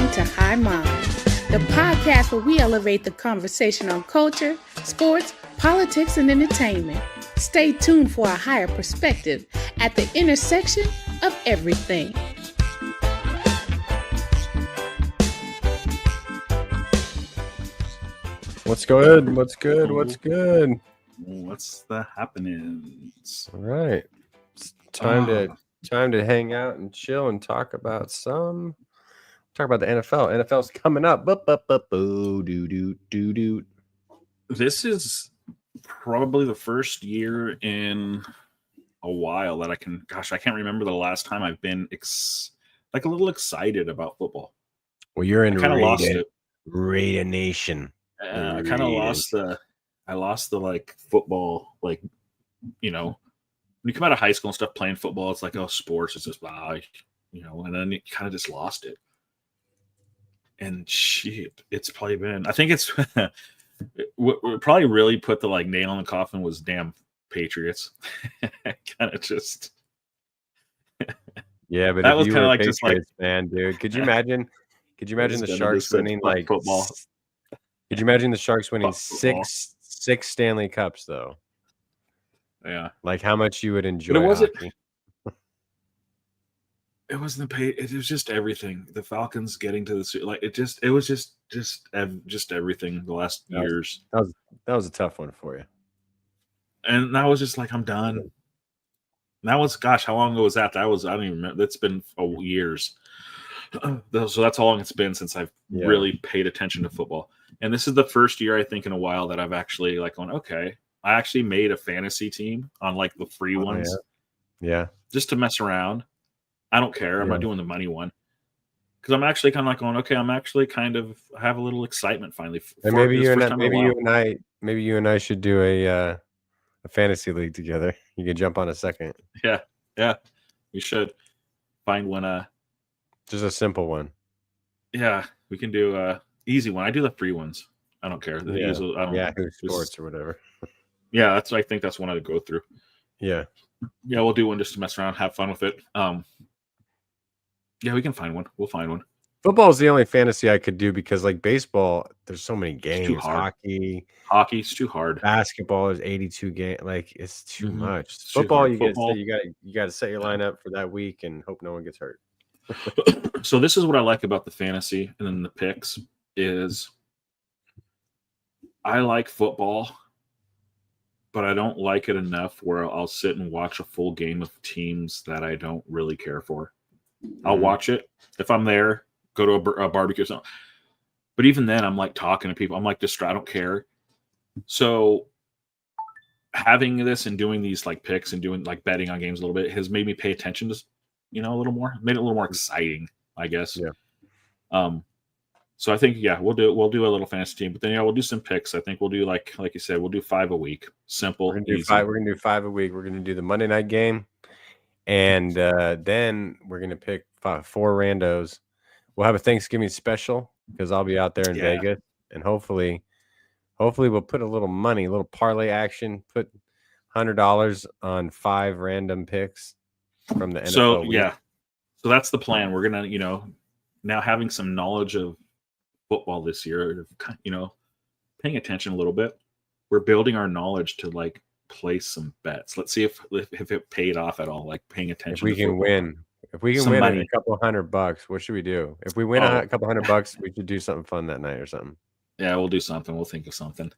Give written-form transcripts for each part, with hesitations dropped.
listening to High Mind, the podcast where we elevate the conversation on culture, sports, politics, and entertainment. Stay tuned for a higher perspective at the intersection of everything. What's good? What's good? What's good? What's the happenings? All right, it's time to hang out and chill and talk about the NFL. NFL's coming up. This is probably the first year in a while that I can't remember the last time I've been a little excited about football. Well, you're in kind of lost it. Raider Nation. I kind of lost the football, when you come out of high school and stuff playing football, it's like, oh, sports is just and then you kind of just lost it. And shit, it's probably been, I think it's what probably really put the nail in the coffin was damn Patriots. Kind of just yeah, but that was kind of like just man, dude. Could you imagine the Sharks winning football? Could you imagine the Sharks winning six Stanley Cups though? Yeah, how much you would enjoy hockey. It wasn't it was just everything. The Falcons getting to the it was just everything the last years. That was a tough one for you. And that was just I'm done. That was, gosh, how long ago was that? I don't even remember. That's been years. So that's how long it's been since I've really paid attention to football. And this is the first year I think in a while that I've actually gone, okay, I actually made a fantasy team on the free ones. Yeah. Just to mess around. I don't care. I'm not doing the money one. Because I'm actually kind of going, okay, I'm actually I have a little excitement finally. And maybe you and I should do a fantasy league together. You can jump on a second. Yeah. We should find one. Just a simple one. Yeah, we can do a easy one. I do the free ones. I don't care. Yahoo Sports or whatever. Yeah, I think that's one I'd go through. Yeah, we'll do one just to mess around, have fun with it. Yeah, we can find one. We'll find one. Football is the only fantasy I could do because baseball, there's so many games. It's too hard. Hockey's too hard. Basketball is 82 games. It's too much. It's football, you got to set your lineup for that week and hope no one gets hurt. So this is what I like about the fantasy and then the picks is I like football, but I don't like it enough where I'll sit and watch a full game of teams that I don't really care for. I'll watch it if I'm there, go to a barbecue or something. But even then, I'm talking to people. I'm distracted. I don't care. So having this and doing these picks and doing betting on games a little bit has made me pay attention to a little more, made it a little more exciting, I guess. Yeah. So I think we'll do a little fantasy team, but then we'll do some picks. I think we'll do like you said, we'll do 5 a week. Simple. We're gonna do 5 a week. We're gonna do the Monday night game. And then we're going to pick 4 randos. We'll have a Thanksgiving special because I'll be out there in Vegas. And hopefully we'll put a little money, a little parlay action, put $100 on 5 random picks from the NFL. So, week. So that's the plan. We're going to, now having some knowledge of football this year, paying attention a little bit. We're building our knowledge to place some bets. Let's see if it paid off at all. Paying attention. If we can win a couple $100, what should we do? If we win a couple $100, we should do something fun that night or something. Yeah, we'll do something. We'll think of something.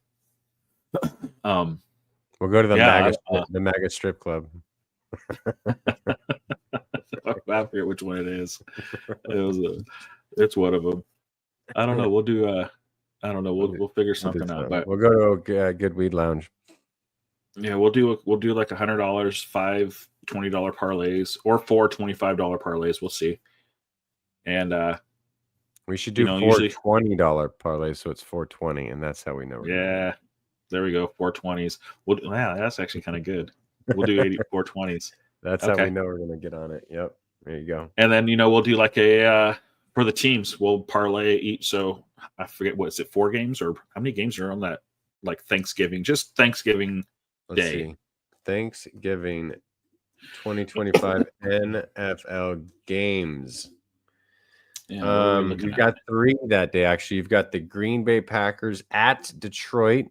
We'll go to the MAGA strip club. I forget which one it is. It's one of them. I don't know. We'll do. I don't know. We'll figure something out. But we'll go to a good weed lounge. Yeah, we'll do $100, 5 $20 parlays, or 4 $25 parlays. We'll see. And we should do 4 $20 parlays, so it's 420, and that's how we know. Yeah, there we go. 420s. That's actually kind of good. We'll do 84 20s. That's how we know we're gonna get on it. Yep, there you go. And then we'll do a for the teams. We'll parlay each. So I forget, what is it? 4 games, or how many games are on that? Thanksgiving, just Thanksgiving. Let's see. Thanksgiving 2025 NFL games. Yeah, what are we looking You've at? got 3 that day. Actually, you've got the Green Bay Packers at Detroit.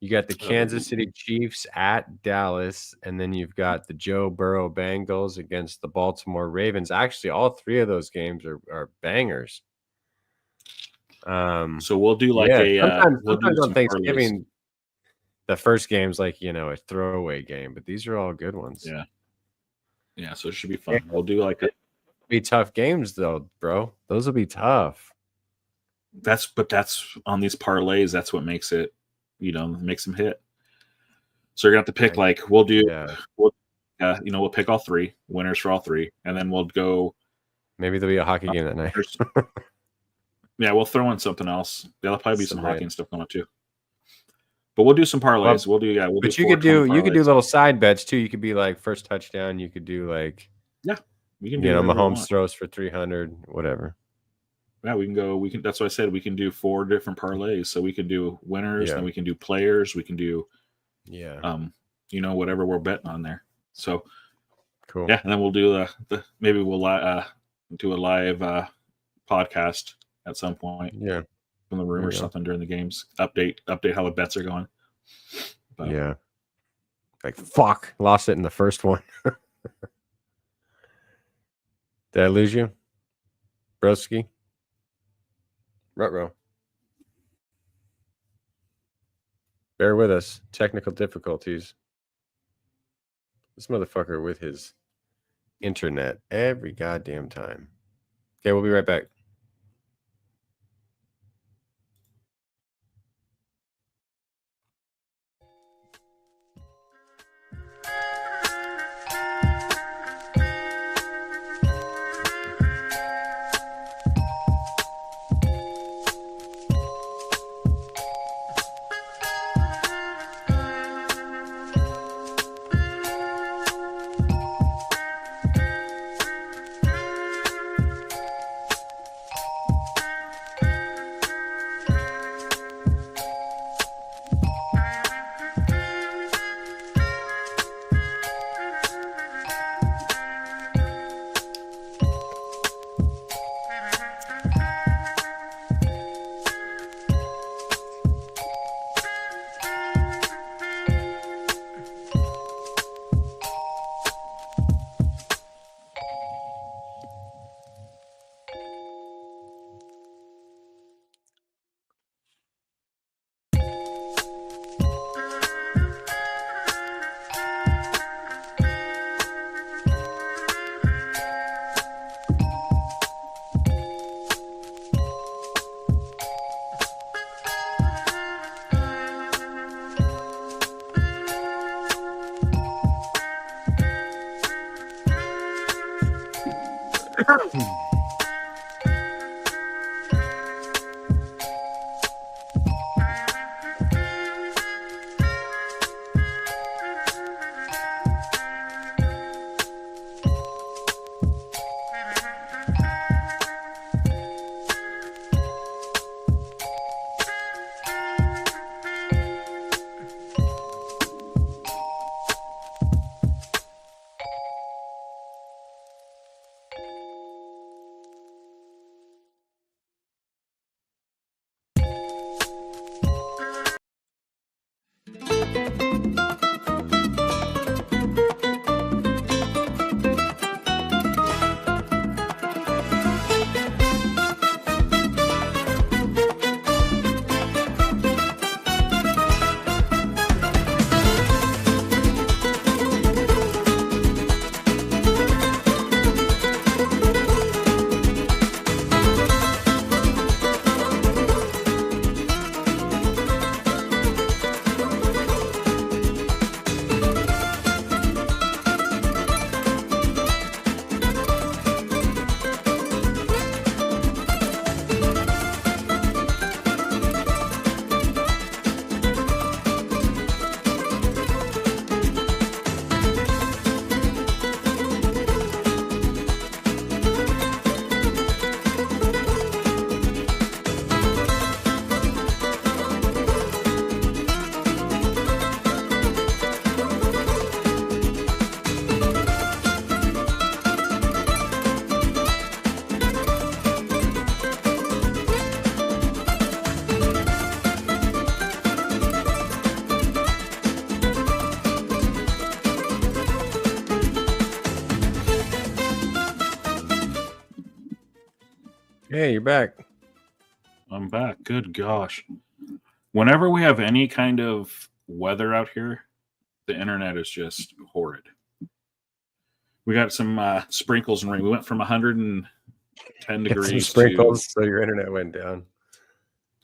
You got the Kansas City Chiefs at Dallas, and then you've got the Joe Burrow Bengals against the Baltimore Ravens. Actually, all 3 of those games are bangers. So we'll do like sometimes we'll do on some parlays. Thanksgiving, the first game's like, a throwaway game, but these are all good ones. Yeah, so it should be fun. We'll do like be tough games though, bro. Those will be tough. That's on these parlays. That's what makes it, makes them hit. So you're gonna have to pick we'll pick all 3 winners for all 3, and then we'll go. Maybe there'll be a hockey game that night. Yeah, we'll throw in something else. There'll probably be some hockey and stuff going on too. But we'll do some parlays. We'll do But you could do little side bets too. You could be like first touchdown. You could do like we can do Mahomes throws for 300, whatever. Yeah, we can go. That's what I said. We can do 4 different parlays. So we can do winners, then we can do players. We can do whatever we're betting on there. So cool. Yeah, and then we'll do maybe we'll do a live podcast at some point. Yeah, from the room or something during the games. Update how the bets are going. But, yeah. Like fuck, lost it in the first one. Did I lose you, broski? Ruh-roh. Bear with us. Technical difficulties. This motherfucker with his internet every goddamn time. Okay, we'll be right back. Hey, you're back. I'm back. Good gosh. Whenever we have any kind of weather out here, the internet is just horrid. We got some sprinkles and rain. We went from 110 Get some degrees sprinkles, so your internet went down.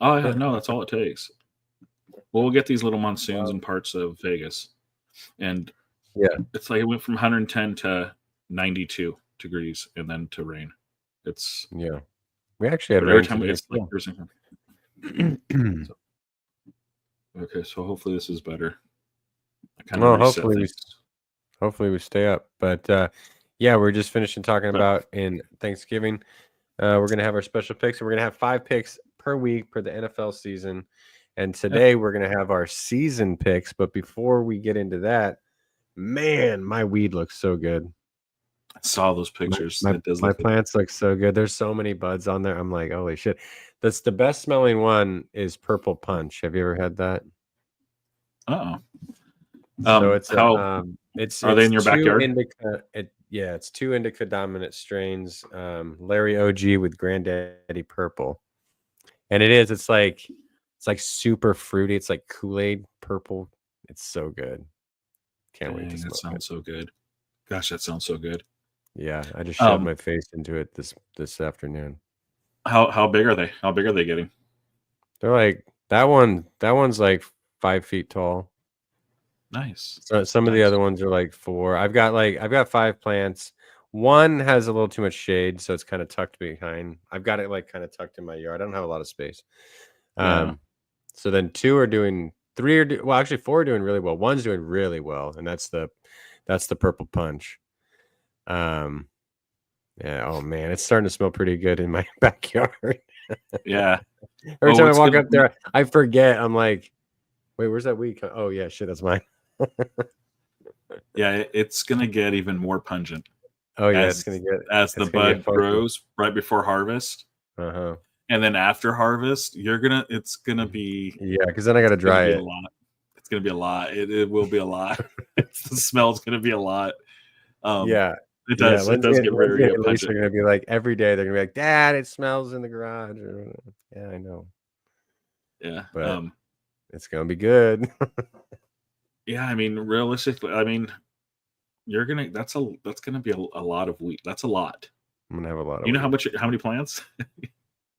Oh yeah, no, that's all it takes. Well, we'll get these little monsoons in parts of Vegas, and Yeah. it's like it went from 110 to 92 degrees, and then to rain. It's Yeah. We actually had but every rain time today. it's like there's okay. So hopefully this is better. I kind Well, of reset hopefully things. we stay up. But yeah, we're just finishing talking about in Thanksgiving. We're gonna have our special picks, and we're gonna have 5 picks per week per the NFL season. And today we're gonna have our season picks. But before we get into that, man, my weed looks so good. I saw those pictures. My It does my look good. plants look so good. There's so many buds on there. I'm like, holy shit. That's the best smelling one is Purple Punch. Have you ever had that? Uh-oh. So it's how it's are they in your 2 backyard? indica. It's 2 indica dominant strains. Larry OG with Granddaddy Purple, and it's like super fruity. It's like Kool-Aid purple. It's so good. Can't wait to Dang, that smoke it. sounds so good. Gosh, that sounds so good. Yeah, I just shoved my face into it this afternoon. How big are they? How big are they getting? They're like that one's like 5 feet tall. Nice. So some of the other ones are like 4. I've got 5 plants. One has a little too much shade, so it's kind of tucked behind. I've got it like kind of tucked in my yard. I don't have a lot of space. Yeah. So then 2 are doing, 3 are well, actually 4 are doing really well. One's doing really well, and that's the Purple Punch. Yeah. Oh man, it's starting to smell pretty good in my backyard. Yeah. Every Oh, time I it's walk gonna- up there, I forget. I'm like, wait, where's that weed? Oh yeah, shit, that's mine. Yeah, it's gonna get even more pungent. Oh yeah, as, it's gonna get as the it's gonna get bud funky. grows right before harvest, Uh-huh. and then after harvest, it's gonna be Yeah, because then I gotta it's gonna dry be it. a lot. It's gonna be a lot. It will be a lot. The smell's gonna be a lot. Yeah. It does. Yeah, It does get Lindsay very and Lisa are pungent. gonna be like every day. They're gonna be like, "Dad, it smells in the garage." Yeah, I know, Yeah. but it's gonna be good. Yeah. I mean, realistically, I mean, that's gonna be a lot of wheat. That's a lot. I'm gonna have a lot of. You know weed. how many plants?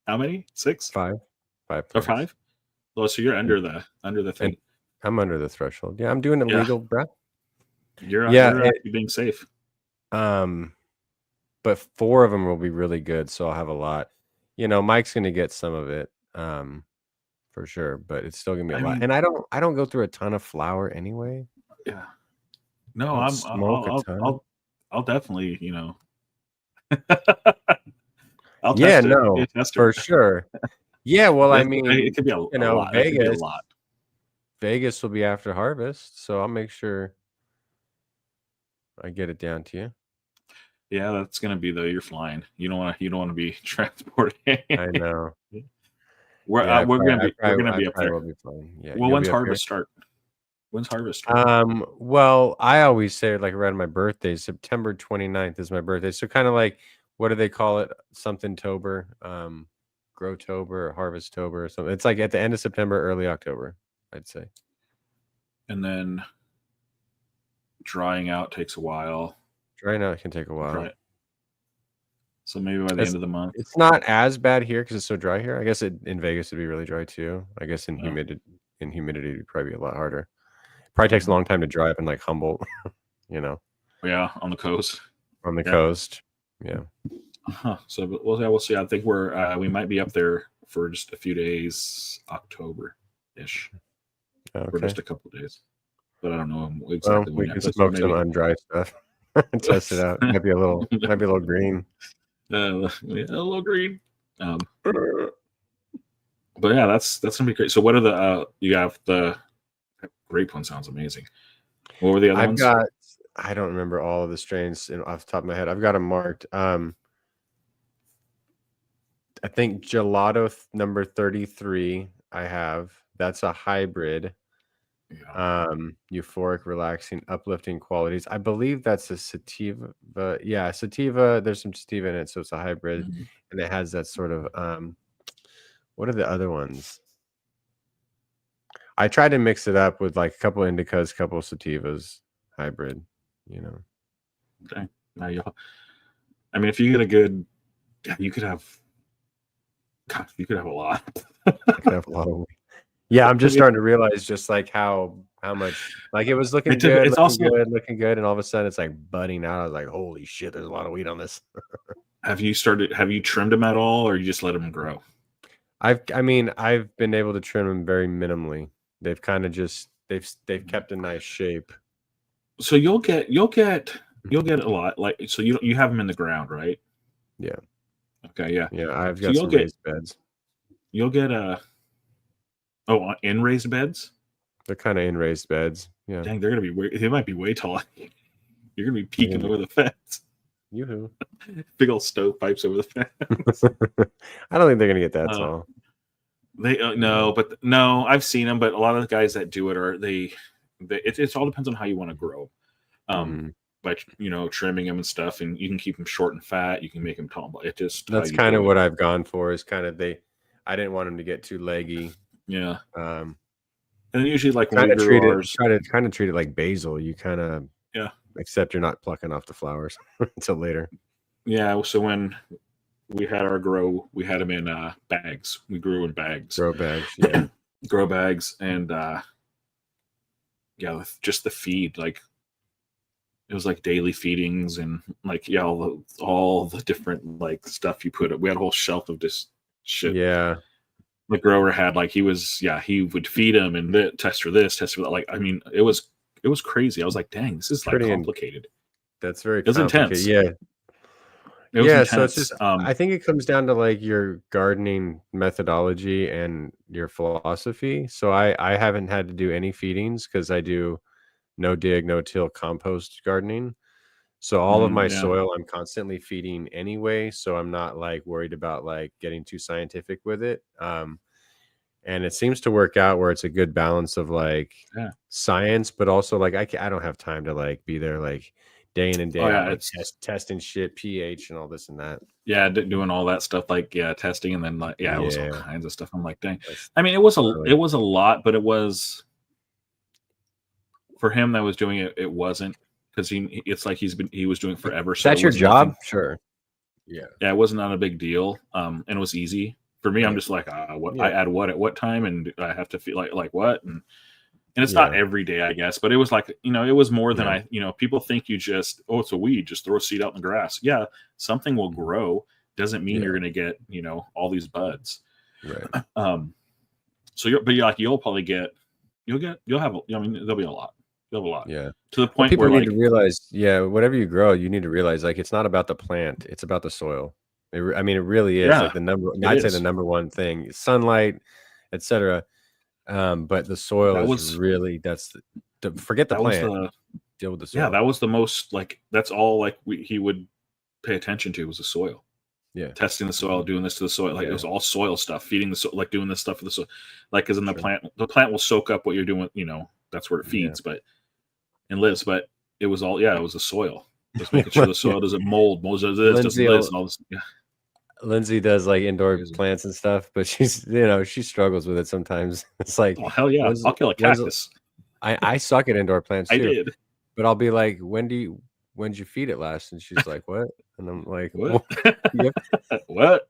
How many? 6? 5 Or plants. 5? Oh, so you're under the thing. I'm under the threshold. Yeah, I'm doing it Yeah. legal, bro. You're Yeah, actually being safe. but 4 of them will be really good, so I'll have a lot. You know, Mike's gonna get some of it, for sure, but it's still gonna be a I lot. mean- And I don't go through a ton of flour anyway. Yeah. No, Don't smoke a ton. I'll definitely, I'll Yeah, test it. no, Be a tester. for sure. Yeah, well, I mean, it could be a you know, lot. It could be a Vegas, lot. Vegas will be after harvest, so I'll make sure I get it down to you. Yeah, that's gonna be though. You're flying. You don't want to be transporting. I know. We're Yeah, we're gonna be up I there. will be fine. Yeah. Well, you'll when's be up here? harvest start? When's harvest start? Well, I always say like around my birthday, September 29th is my birthday. So kind of like, what do they call it? Something Tober, Growtober or Harvest-tober or something. It's like at the end of September, early October, I'd say. And then drying out takes a while. Drying out can take a while. Right. So maybe by the end of the month. It's not as bad here because it's so dry here. I guess in Vegas it'd be really dry too. I guess in Yeah. humidity it'd probably be a lot harder. Probably takes a long time to dry up in like Humboldt, Yeah, on the coast. on the Yeah. coast. Yeah. Huh. So, but we'll see. I think we might be up there for just a few days, October-ish, for Okay. just a couple of days. But I don't know Well, exactly we when can yet. But smoke some maybe- undry stuff. Test it out. Might be a little green. yeah, a little green. But yeah, that's gonna be great. So what are the you have the grape one sounds amazing. What were the other ones? I don't remember all of the strains off the top of my head. I've got them marked. I think Gelato number 33 I have. That's a hybrid. Euphoric, relaxing, uplifting qualities. I believe that's a sativa. Yeah, sativa. There's some sativa in it, so it's a hybrid, Mhm. and it has that sort of. What are the other ones? I tried to mix it up with like a couple indicas, a couple sativas, hybrid. Okay. Now I mean, if you get a good, you could have. God, you could have a lot. I could have a lot of. Yeah, I'm just starting to realize just like how much like it was looking good, looking good, and all of a sudden it's like budding out. I was like, holy shit, there's a lot of weed on this. Have you trimmed them at all, or you just let them grow? I've been able to trim them very minimally. They've kind of just they've kept a nice shape. So you'll get a lot, like, so you have them in the ground, right? Yeah. Okay. Yeah. Yeah. I've got some raised beds. You'll get in raised beds. They're kind of in raised beds. Yeah. Dang, they're gonna be they might be way tall. You're gonna be peeking over the fence. Yoo-hoo. Big old stovepipes over the fence. I don't think they're gonna get that tall. They no, I've seen them, but a lot of the guys that do it are it all depends on how you want to grow. By trimming them and stuff, and you can keep them short and fat. You can make them tall. That's kind of what I've gone for. Is kind of I didn't want them to get too leggy. Yeah. And usually, like, when we grew ours, kind of treat it like basil. You kind of except you're not plucking off the flowers until later. Yeah. So when we had our grow, we had them in bags. We grew in bags. Grow bags. Yeah. Grow bags, and just the feed, like. It was like daily feedings and like all the different like stuff you put. We had a whole shelf of this shit. Yeah, the grower had like he would feed them and test for this, test for that. Like, I mean, it was crazy. I was like, dang, this is like complicated. That's very. It was intense. Yeah. It was intense. So it's just. I think it comes down to like your gardening methodology and your philosophy. So I haven't had to do any feedings because I do. No dig, no till compost gardening. So all of my soil I'm constantly feeding anyway. So I'm not like worried about like getting too scientific with it. And it seems to work out where it's a good balance of like science, but also like I don't have time to like be there like day in and day out, like testing shit, pH and all this and that. Yeah, doing all that stuff, like testing, and then like it was all kinds of stuff. I'm like, dang. I mean, it was a lot, but it was. For him that was doing it, it wasn't, because it's like he was doing it forever. So that's your job, sure. Yeah, it was not a big deal, and it was easy for me. I'm just like, what I add what at what time, and I have to feel like what, and it's not every day, I guess, but it was like it was more than people think you just it's a weed, just throw a seed out in the grass. Yeah, something will grow. Doesn't mean you're gonna get all these buds. Right. So you'll probably get you'll have there'll be a lot. A lot, yeah. To the point people where need to realize, whatever you grow, you need to realize like it's not about the plant; it's about the soil. It really is like the number. I'd say the number one thing: sunlight, etc. But the soil is really forget the plant. Deal with the soil. Yeah, that was the most like that's all like he would pay attention to was the soil. Yeah, testing the soil, doing this to the soil, like it was all soil stuff, feeding the soil, like doing this stuff for the soil, like because in the plant will soak up what you're doing. That's where it feeds, and lives, but it was all it was the soil. Just making sure the soil doesn't mold, does this, doesn't this, and all this. Yeah. Lindsay does like indoor plants and stuff, but she's she struggles with it sometimes. It's like, oh hell yeah, I'll kill a cactus. I suck at indoor plants too. I did, but I'll be like, when did you feed it last? And she's like, what? And I'm like, what? What?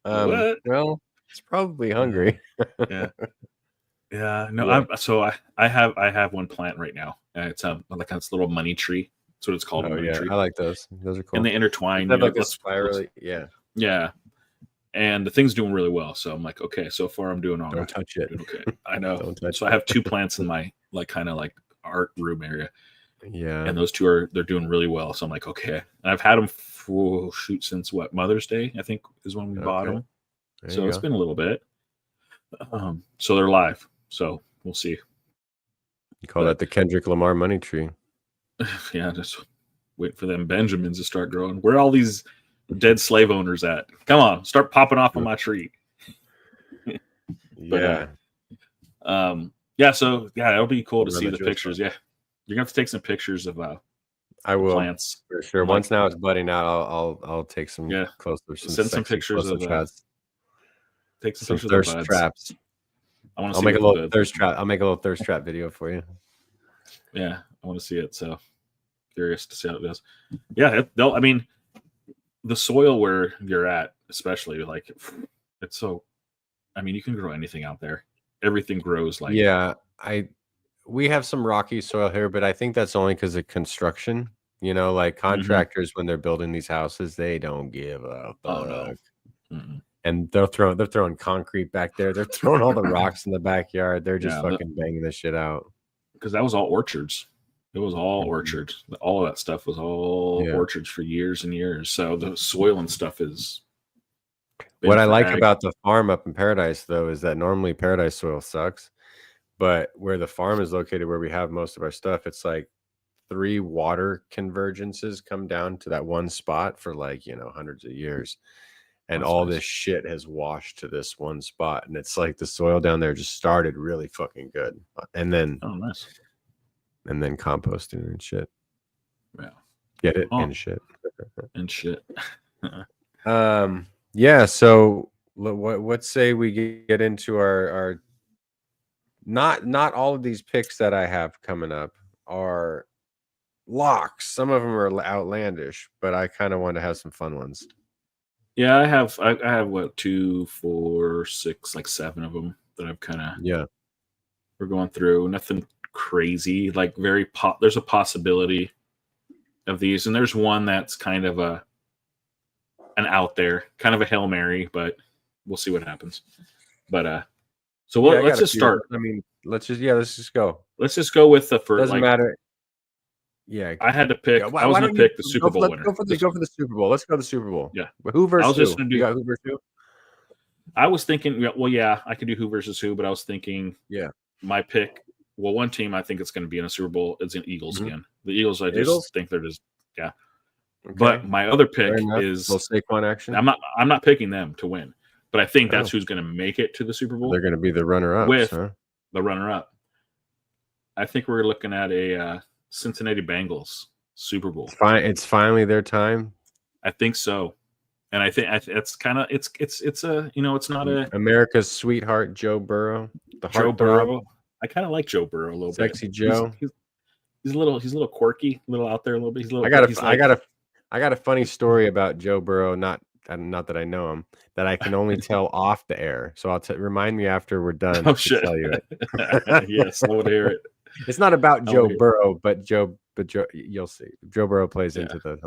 What? Well, it's probably hungry. Yeah. Yeah, no. I have one plant right now. It's like this little money tree. That's what it's called. Oh yeah, tree. I like those. Those are cool. And they intertwine. Like a spirally. Yeah. Yeah. And the thing's doing really well. So I'm like, okay, so far I'm doing all right. Don't touch it. Okay. I know. Don't touch it. I have 2 plants in my kind of art room area. Yeah. And those 2 they're doing really well. So I'm like, okay. And I've had them since Mother's Day, I think is when we bought them. So it's been a little bit. So they're live. So we'll see. You call that the Kendrick Lamar money tree. Yeah, just wait for them Benjamins to start growing. Where are all these dead slave owners at? Come on, start popping off on my tree. Yeah. Yeah, so yeah, it'll be cool to Run see the the Jules pictures. Yeah, you're gonna have to take some pictures of I will plants. for sure. Like, Once now it's budding out, I'll take some Yeah. closer, Send some sexy pictures close-up of shots. take some Some pictures of the thirst buds. traps. I want to I'll see make a what little thirst trap. I'll make a little thirst trap video for you. Yeah, I want to see it. So curious to see how it goes. Yeah, I mean, the soil where you're at, especially like it's so. I mean, you can grow anything out there. Everything grows like Yeah, we have some rocky soil here, but I think that's only because of construction. You know, like contractors when they're building these houses, they don't give a fuck. Oh no. Mm-mm. And they're throwing concrete back there. They're throwing all the rocks in the backyard. They're just Yeah, fucking banging this shit out. Because that was all orchards. It was all orchards. All of that stuff was all orchards for years and years. So the soil and stuff is. What I like about the farm up in Paradise, though, is that normally Paradise soil sucks, but where the farm is located, where we have most of our stuff, it's like 3 water convergences come down to that one spot for like, hundreds of years. And That's all nice. this shit has washed to this one spot. And it's like the soil down there just started really fucking good. And then, nice. And then composting and shit. Yeah. Get it? And shit. And shit. Yeah. So what say we get into our not all of these picks that I have coming up are locks. Some of them are outlandish, but I kind of want to have some fun ones. Yeah, I have what 2, 4, 6, like 7 of them that I've kind of we're going through. Nothing crazy, like there's a possibility of these, and there's one that's kind of an out there, kind of a Hail Mary, but we'll see what happens. But so let's just start. I mean, let's just go. Let's just go with the first. Doesn't matter. Yeah, I had to pick. I was going to pick the Super Bowl winner. Go for the Super Bowl. Let's go to the Super Bowl. Yeah, who versus I was just who? going to do. You got who versus who? I was thinking. Well, yeah, I could do who versus who, but I was thinking. Yeah, my pick. Well, one team I think it's going to be in a Super Bowl. It's an Eagles again. The Eagles. I just think they're just Okay. But my other pick is Saquon action. I'm not picking them to win, but I think that's who's going to make it to the Super Bowl. They're going to be the runner-up with the runner-up. I think we're looking at a Cincinnati Bengals Super Bowl. It's finally their time. I think so, and I think it's kind of it's a it's not a America's sweetheart Joe Burrow. Joe Burrow. I kind of like Joe Burrow a little bit. Sexy Joe. He's a little quirky, a little out there a little bit. I got a funny story about Joe Burrow. Not that I know him, that I can only tell off the air. So I'll remind me after we're done. Oh shit! Tell you it. Yes, I would hear it. It's not about Joe Burrow, but Joe. You'll see. Joe Burrow plays into the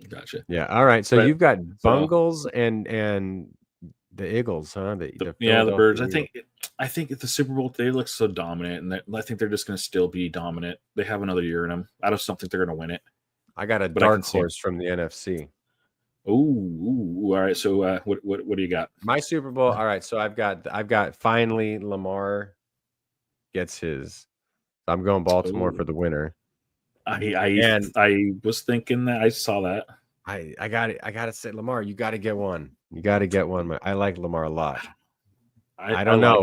Gotcha. Yeah. All right. So you've got Bungles and the Eagles, huh? The Birds. I think at the Super Bowl they look so dominant, and I think they're just going to still be dominant. They have another year in them. I just don't think they're going to win it. I got a dark horse from the NFC. Ooh, all right. So what do you got? My Super Bowl. All right. So I've got finally Lamar gets his. I'm going Baltimore for the winner. I was thinking that I saw that. I got it. I got to say, Lamar, you got to get one. You got to get one. I like Lamar a lot. I don't know.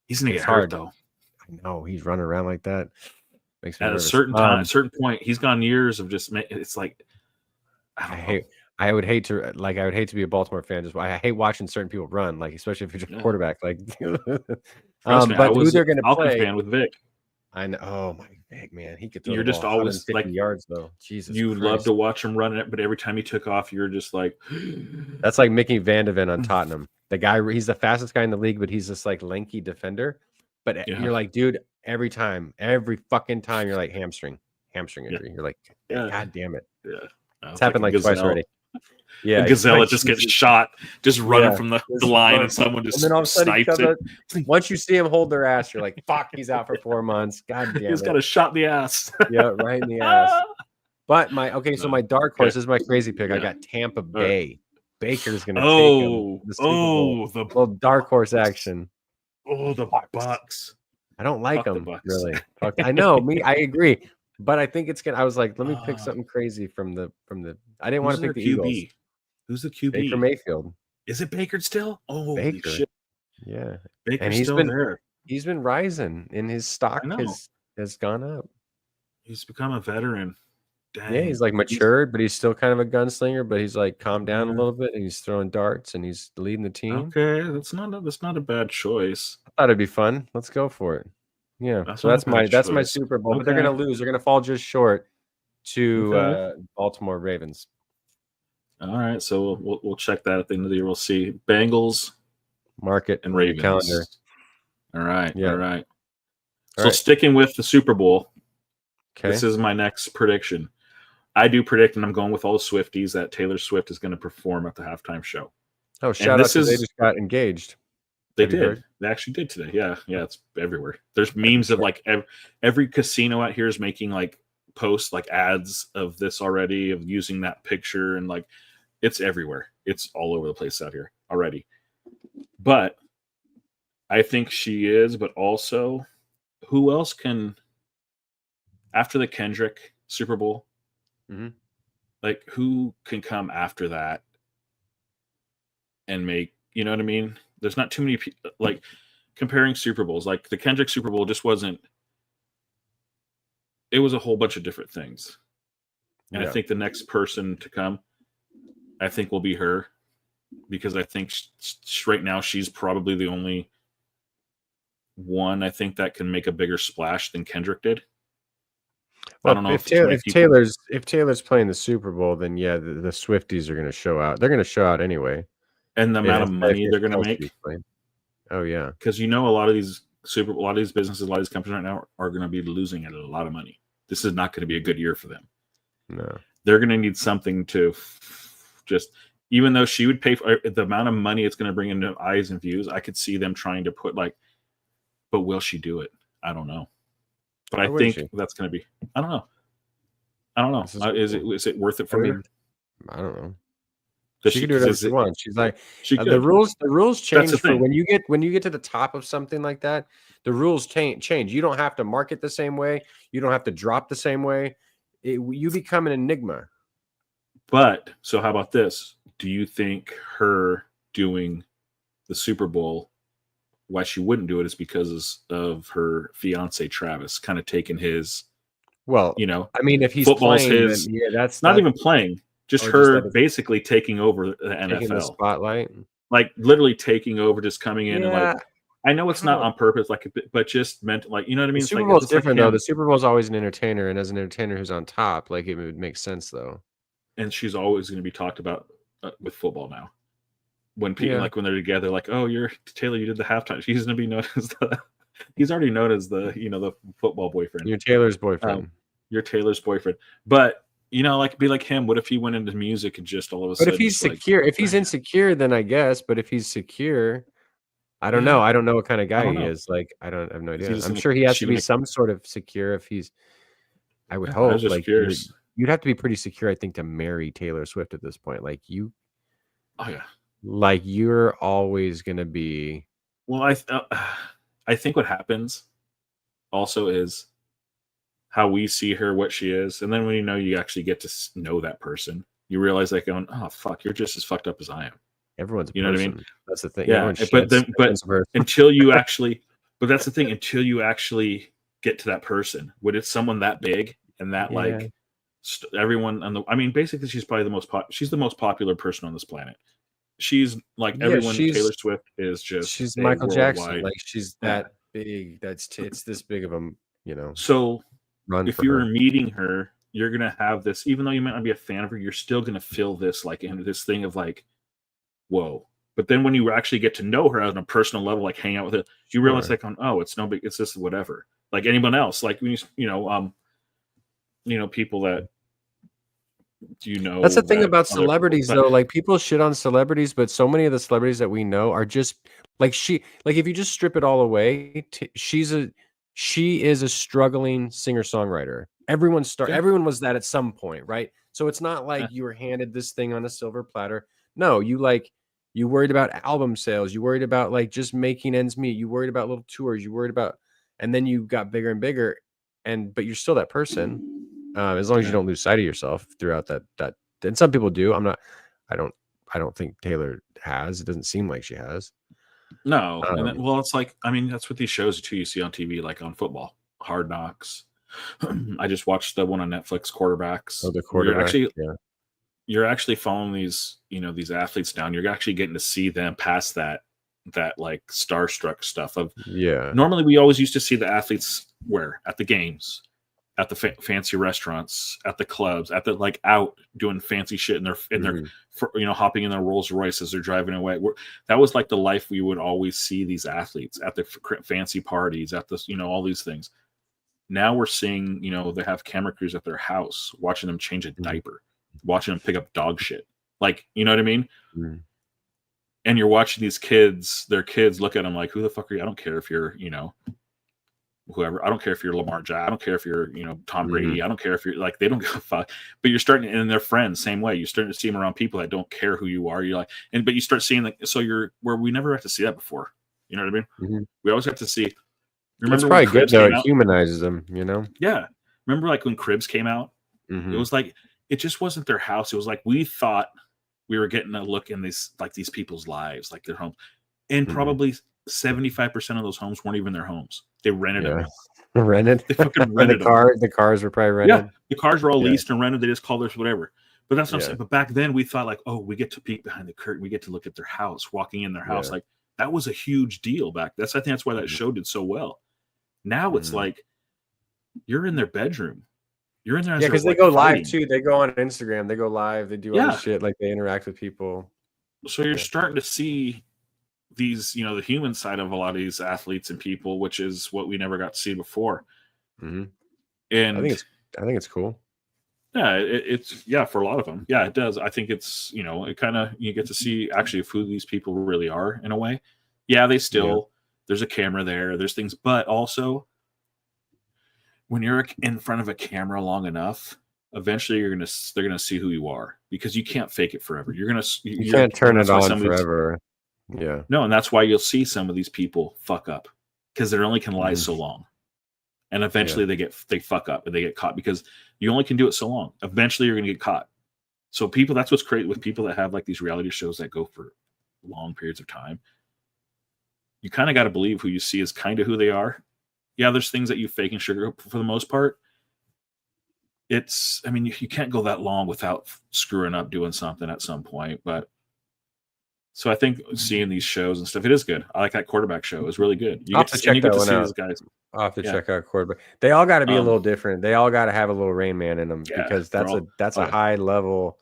He's gonna get hurt though. I know he's running around like that. Makes me at nervous. A certain time, a certain point, he's gone years of just. It's like I would hate to be a Baltimore fan. I hate watching certain people run, like especially if you're a quarterback. Like, but who they're going to play? Fan with Vic. I know. Oh my Vic, man, he could throw. You're just always like yards though. Jesus, you love to watch him run it, but every time he took off, you're just like. That's like Mickey Van de Ven on Tottenham. The guy, he's the fastest guy in the league, but he's this like lanky defender. But you're like, dude, every fucking time, you're like hamstring injury. You're like, God damn it. Yeah. It's happened like twice already. Yeah. Gazelle just gets shot, just running from the line, and someone just snipes it. Once you see him hold their ass, you're like, fuck, he's out for 4 months. God damn it. He's got a shot in the ass. Yeah, right in the ass. But my dark horse is my crazy pick. I got Tampa Bay. Baker's going to take him. The little dark horse action. Oh, the Bucks. I don't like them really. I know, I agree. But I think it's gonna. I was like, let me pick something crazy from the. I didn't want to pick the Eagles. Who's the QB? Baker Mayfield. Is it Baker still? Holy Baker. shit. Yeah. Baker's And he's still been there. he's been rising, and his I stock know. has gone up. He's become a veteran. Dang. Yeah, he's like matured, but he's still kind of a gunslinger, but he's like calmed down a Yeah. little bit, and he's throwing darts, and he's leading the team. Okay, that's not a bad choice. I thought it'd be fun. Let's go for it. Yeah. That's So not a bad that's my choice. Super Bowl, but they're Okay. gonna lose. They're gonna fall just short to Okay. Baltimore Ravens. All right, so we'll check that at the end of the year. We'll see Bengals Mark it and on your Ravens. calendar. All right, Yeah. all right. All So right. sticking with the Super Bowl, Okay. this is my next prediction. I do predict, and I'm going with all the Swifties, that Taylor Swift is going to perform at the halftime show. Oh, shout out this to they is- just got engaged. They Have you did. heard? They actually did today. Yeah, it's everywhere. There's memes of like every casino out here is making like posts, like ads of this already, of using that picture, and like it's everywhere. It's all over the place out here already. But I think she is, but also who else can, after the Kendrick Super Bowl, Mhm. like who can come after that and make, you know what I mean? There's not too many people, like comparing Super Bowls, like the Kendrick Super Bowl just wasn't, it was a whole bunch of different things. And Yeah. I think the next person to come, I think will be her, because I think right now she's probably the only one I think that can make a bigger splash than Kendrick did. Well, I don't know if, if too many people- if Taylor's playing the Super Bowl, then yeah, the Swifties are going to show out. They're going to show out anyway. and the amount of If- money if they're going to Kelsey's make, playing. Oh yeah. because a lot of these businesses, a lot of these companies right now are going to be losing a lot of money. This is not going to be a good year for them. No. They're going to need something to just, even though she would pay for the amount of money it's going to bring into eyes and views, I could see them trying to put like, but will she do it? I don't know. But I Why wouldn't think she? that's going to be, I don't know. This is Is it worth it I for mean, her? I don't know. Does She can do whatever is she it- wants. She's like She the could. rules change the for thing. when you get to the top of something like that. The rules change. You don't have to market the same way. You don't have to drop the same way. You become an enigma. But so how about this? Do you think her doing the Super Bowl, why she wouldn't do it is because of her fiance Travis kind of taking his, Well, I mean, if he's football's playing, his- then, yeah, that's not even playing, just or just her that it's- basically taking over the taking the NFL, spotlight. like literally taking over, just coming in and Yeah, like, I know it's not on purpose, like, but just meant like, you know what I the mean? It's Super like, Bow's it's like different though. him. The Super Bowl's always an entertainer, and as an entertainer who's on top, like it would make sense though. And she's always going to be talked about with football now. When people Yeah. like when they're together, like, oh, you're Taylor, you did the halftime. He's going to be known as he's already known as the the football boyfriend. You're Taylor's boyfriend. You're Taylor's boyfriend. But like be like him. What if he went into music and just all of a But sudden? if he's just, like, secure, if he's insecure, then I guess. But if he's secure, I don't know. I don't know what kind of guy don't he know. is. Like, I have no Is he idea. just I'm gonna sure he has to shoot be him a- some sort of secure. If he's, I would I hope. was just Like, curious. you'd have to be pretty secure, I think, to marry Taylor Swift at this point. Like Oh yeah. you're always gonna be. Well, I think what happens also is how we see her, what she is, and then when you actually get to know that person, you realize like going, oh fuck, you're just as fucked up as I am. Everyone's a You know what I mean? person. That's the thing. Yeah, Everyone but then- shits. but- Everyone's a person. Until you actually, but that's the thing. Until you actually get to that person, when it's someone that big and that Yeah. like everyone on the, I mean, basically, she's probably she's the most popular person on this planet. She's like Yeah, everyone. she's- Taylor Swift is just She's a Michael Jackson. worldwide- Like she's Yeah. that big. It's this big of a So run if for you're her. meeting her, you're gonna have this, even though you might not be a fan of her, you're still gonna feel this like into this thing of like, whoa. But then when you actually get to know her on a personal level, like hang out with her, you realize Sure. like, oh, it's no big, it's just whatever. Like anyone else, like when people that That's the thing that about other people- celebrities, but- though. Like people shit on celebrities, but so many of the celebrities that we know are just like if you just strip it all away, she is a struggling singer-songwriter. Everyone Yeah. everyone was that at some point, right? So it's not like Yeah. you were handed this thing on a silver platter. No, you worried about album sales, you worried about like just making ends meet, you worried about little tours, you worried about, and then you got bigger and bigger, but you're still that person. As long as you Yeah. don't lose sight of yourself throughout that, and some people do. I I don't think Taylor has. It doesn't seem like she has. No, and then, well, it's like, I mean, that's what these shows too you see on TV, like on football, Hard Knocks. I just watched the one on Netflix, Quarterbacks. Oh, the quarterback. You're actually following these, these athletes down. You're actually getting to see them past that like starstruck stuff of. Normally, we always used to see the athletes at the games, at the fancy restaurants, at the clubs, at the like out doing fancy shit in their hopping in their Rolls Royce as they're driving away. That was like the life we would always see these athletes at the fancy parties, at the all these things. Now we're seeing they have camera crews at their house watching them change a diaper, watching them pick up dog shit, like you know what I mean. And you're watching these kids, their kids look at them like, who the fuck are you? I don't care if you're whoever. I don't care if you're Lamar Jackson. I don't care if you're, Tom Brady. I don't care if you're like, they don't give a fuck. But you're starting, and their friends, same way. You're starting to see them around people that don't care who you are. You're like, but you start seeing like, so you're where we never got to see that before. You know what I mean? We always have to see. Remember, it's probably good though. It humanizes them, Yeah. Remember, like when Cribs came out, it was like it just wasn't their house. It was like we thought we were getting a look in these people's lives, like their homes, and probably 75% of those homes weren't even their homes. They rented them. Rented. They fucking rented the cars were probably rented. Yeah, the cars were all leased and rented. They just called theirs whatever. But that's what I'm saying. But back then we thought like, oh, we get to peek behind the curtain. We get to look at their house, walking in their house. Like that was a huge deal back. I think that's why that show did so well. Now it's like you're in their bedroom. You're in there. Yeah, because they go live too. They go on Instagram. They go live. They do all this shit. Like they interact with people. So you're starting to see these, the human side of a lot of these athletes and people, which is what we never got to see before. And I think it's cool. Yeah, it's for a lot of them. Yeah, it does. I think it's, it kind of, you get to see actually who these people really are in a way. Yeah, they still, there's a camera there, there's things, but also when you're in front of a camera long enough, eventually they're gonna see who you are, because you can't fake it forever. You can't turn it on forever. Yeah. No, and that's why you'll see some of these people fuck up, because they only can lie so long. And eventually they fuck up and they get caught, because you only can do it so long. Eventually you're going to get caught. So that's what's great with people that have like these reality shows that go for long periods of time. You kind of got to believe who you see is kind of who they are. Yeah, there's things that you fake and sugar for the most part. You can't go that long without screwing up doing something at some point. But so I think seeing these shows and stuff, it is good. I like that quarterback show. It's really good. You get to see these guys. I'll have to check out quarterback. They all got to be a little different. They all got to have a little Rain Man in them, because that's a high level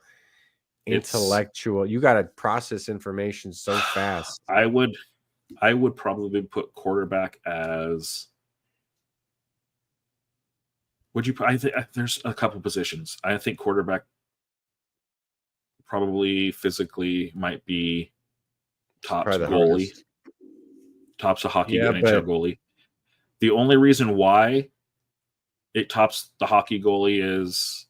intellectual. You got to process information so fast. I would probably put quarterback as. Would you? There's a couple positions. I think quarterback probably physically might be tops goalie. Tops a hockey NHL goalie. The only reason why it tops the hockey goalie is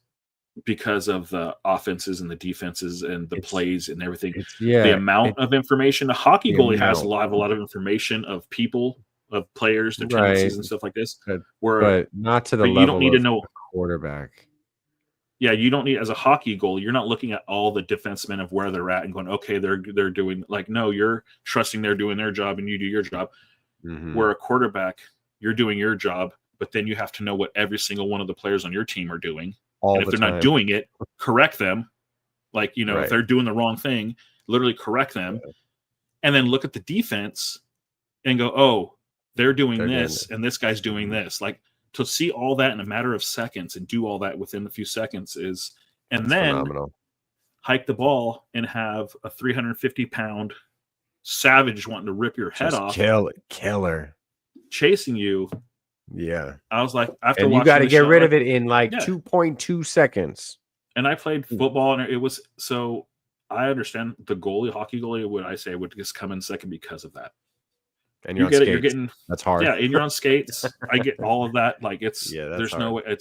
because of the offenses and the defenses and the plays and everything. The amount of information. A hockey goalie has a lot of information of people, of players, their tendencies and stuff like this. But not to the level. You don't need to know quarterback. Yeah, you don't need, as a hockey goalie, you're not looking at all the defensemen of where they're at and going, okay, they're doing, like, no, you're trusting they're doing their job and you do your job. Where a quarterback, you're doing your job, but then you have to know what every single one of the players on your team are doing. And if they're not doing it, correct them. Like, if they're doing the wrong thing, literally correct them. And then look at the defense and go, oh, they're doing this and this guy's doing this. Like, to see all that in a matter of seconds and do all that within a few seconds is, and then phenomenal. Hike the ball and have a 350-pound savage wanting to rip your head off. Killer. Chasing you. Yeah. I was like, after watching, you got to get rid of it in like 2.2 seconds. And I played football, and it was, so I understand the goalie, hockey goalie, would just come in second because of that. And you're on skates. You're getting, that's hard. Yeah, and you're on skates. I get all of that. Like, there's hard. No way.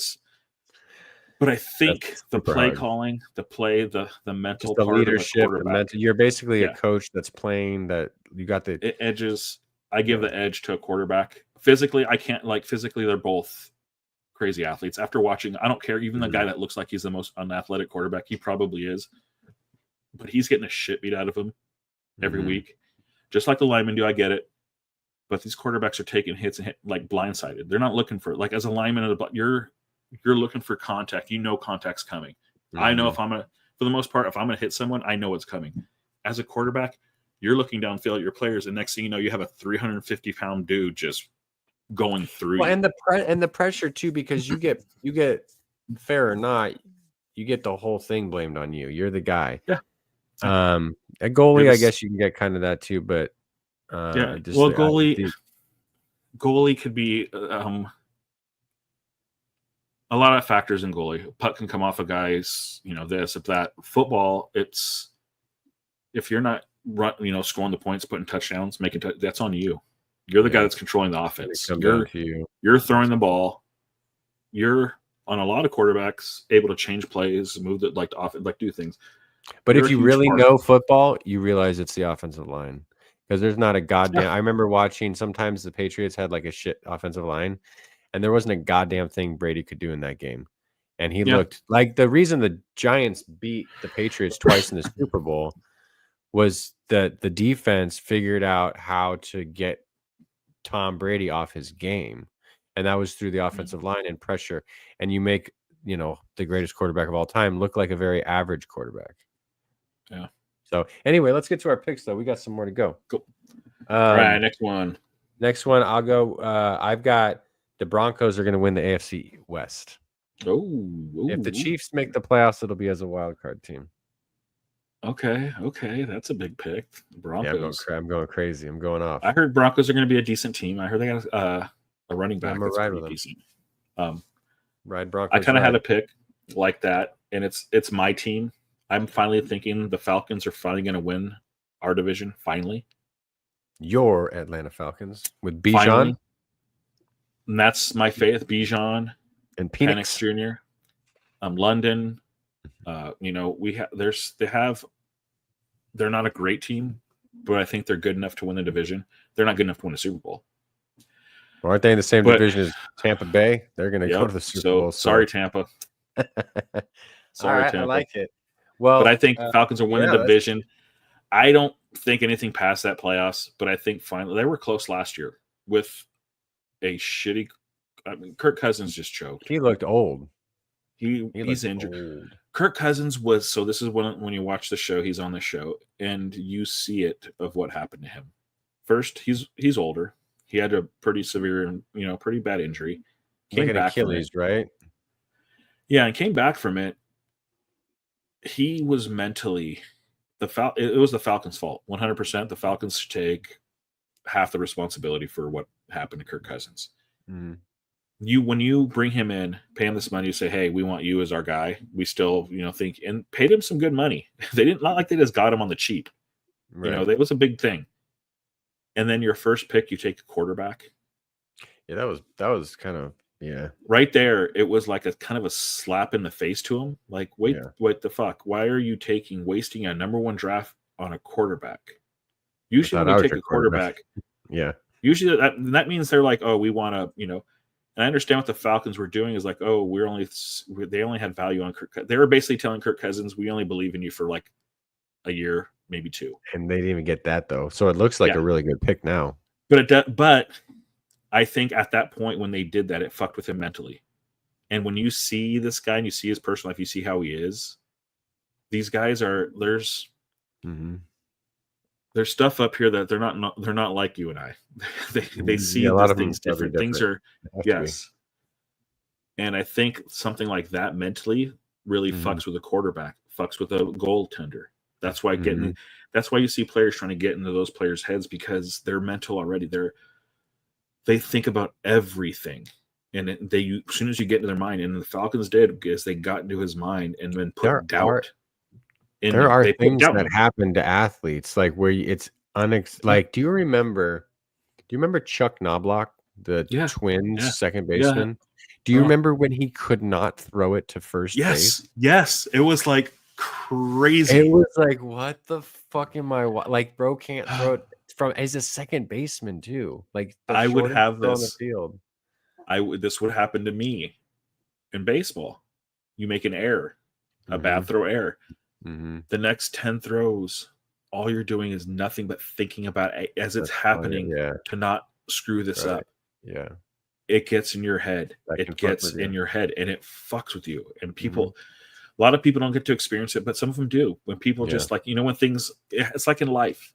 But I think the play hard. Calling, the play, the mental, just the leadership, you're basically a coach that's playing that. You got the edges. I give the edge to a quarterback. Physically, I can't, physically, they're both crazy athletes. After watching, I don't care. Even the guy that looks like he's the most unathletic quarterback, he probably is. but he's getting a shit beat out of him every week, just like the linemen do. I get it, but these quarterbacks are taking hits and like blindsided. They're not looking for, like, as a lineman, you're looking for contact. You know contact's coming. I know for the most part, if I'm gonna hit someone, I know it's coming. As a quarterback, you're looking downfield at your players, and next thing you know, you have a 350-pound dude just going through. Well, and the pressure too, because you get fair or not, you get the whole thing blamed on you. You're the guy. Yeah. A goalie, I guess you can get kind of that too, but yeah. Well, goalie could be a lot of factors in goalie. Puck can come off a guy's, this, if that. Football, it's if you're not scoring the points, putting touchdowns, that's on you. You're the guy that's controlling the offense. You're throwing the ball. You're, on a lot of quarterbacks, able to change plays, move the offense, do things. But if you really know football, you realize it's the offensive line, because there's not a goddamn. I remember watching. Sometimes the Patriots had like a shit offensive line, and there wasn't a goddamn thing Brady could do in that game. And he looked like the reason the Giants beat the Patriots twice in the Super Bowl was that the defense figured out how to get Tom Brady off his game, and that was through the offensive line and pressure. And you make the greatest quarterback of all time look like a very average quarterback. Yeah. So anyway, let's get to our picks, though. We got some more to go. Cool. All right, next one. I'll go. I've got the Broncos are going to win the AFC West. If the Chiefs make the playoffs, it'll be as a wild card team. Okay, that's a big pick. Broncos. Yeah, I'm going crazy. I'm going off. I heard Broncos are going to be a decent team. I heard they got a running back that's pretty decent. Ride Broncos. I kind of had a pick like that, and it's my team. I'm finally thinking the Falcons are finally going to win our division. Finally, your Atlanta Falcons with Bijan, finally. And that's my faith. Bijan and Penix Jr. London. They're not a great team, but I think they're good enough to win the division. They're not good enough to win a Super Bowl. Well, aren't they in the same division as Tampa Bay? They're going to go to the Super Bowl. Sorry, Tampa. Tampa. I like it. Well, but I think Falcons are winning the division. I don't think anything past that playoffs, but I think finally they were close last year with a shitty. Kirk Cousins just choked. He looked old. He's injured. Old. Kirk Cousins was, so this is when you watch the show, he's on the show, and you see it of what happened to him. First, he's older. He had a pretty severe, pretty bad injury. Came like back Achilles, right? Yeah, and came back from it. He was mentally it was the Falcons' fault. 100%. The Falcons should take half the responsibility for what happened to Kirk Cousins. Mm-hmm. When you bring him in, pay him this money, you say, hey, we want you as our guy. We still, think, and paid him some good money. Not like they just got him on the cheap. Right. That was a big thing. And then your first pick, you take a quarterback. Yeah, that was kind of, yeah. Right there, it was like a kind of a slap in the face to him. Like, wait, what the fuck? Why are you wasting a number one draft on a quarterback? Usually when you take a quarterback, yeah. Usually that means they're like, oh, we want to, and I understand what the Falcons were doing is like, oh, they only had value on Kirk. They were basically telling Kirk Cousins, we only believe in you for like a year, maybe two. And they didn't even get that though. So it looks like a really good pick now. But I think at that point when they did that, it fucked with him mentally. And when you see this guy and you see his personal life, you see how he is. These guys there's stuff up here that they're not like you and I. they see a lot of things different. Things are yes. And I think something like that mentally really fucks with a quarterback, fucks with a goaltender. That's why that's why you see players trying to get into those players' heads, because they're mental already. They think about everything, and as soon as you get into their mind, and the Falcons did, is they got into his mind and then put doubt. There are things that happen to athletes, like where it's like. Do you remember Chuck Knobloch, the Twins second baseman? Yeah. Do you remember when he could not throw it to first base? Yes, it was like crazy. It was like, what the fuck am I? Like, bro can't throw it from as a second baseman too. Like, I would have this on the field. This would happen to me in baseball. You make an error, a bad throw error. Mm-hmm. The next 10 throws, all you're doing is nothing but thinking about it as it's That's funny, happening yeah. to not screw this Right. up. Yeah. It gets in your head. That can It fuck gets with you. in your head and it fucks with you. And people, a lot of people don't get to experience it, but some of them do. When people Yeah. just like, when things, it's like in life,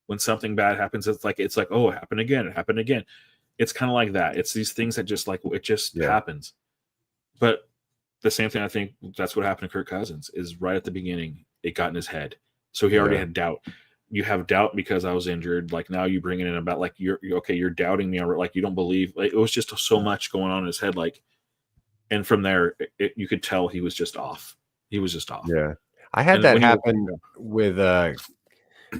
when something bad happens, it's like, oh, it happened again. It happened again. It's kind of like that. It's these things that just like, it just Yeah. happens. But the same thing, I think that's what happened to Kirk Cousins is right at the beginning, it got in his head. So he already Yeah. had doubt. You have doubt because I was injured. Like now you bring it in about like, you're okay. You're doubting me. Like you don't believe, like, it was just so much going on in his head. Like, and from there, you could tell he was just off. He was just off. Yeah. I had And that when you- happen with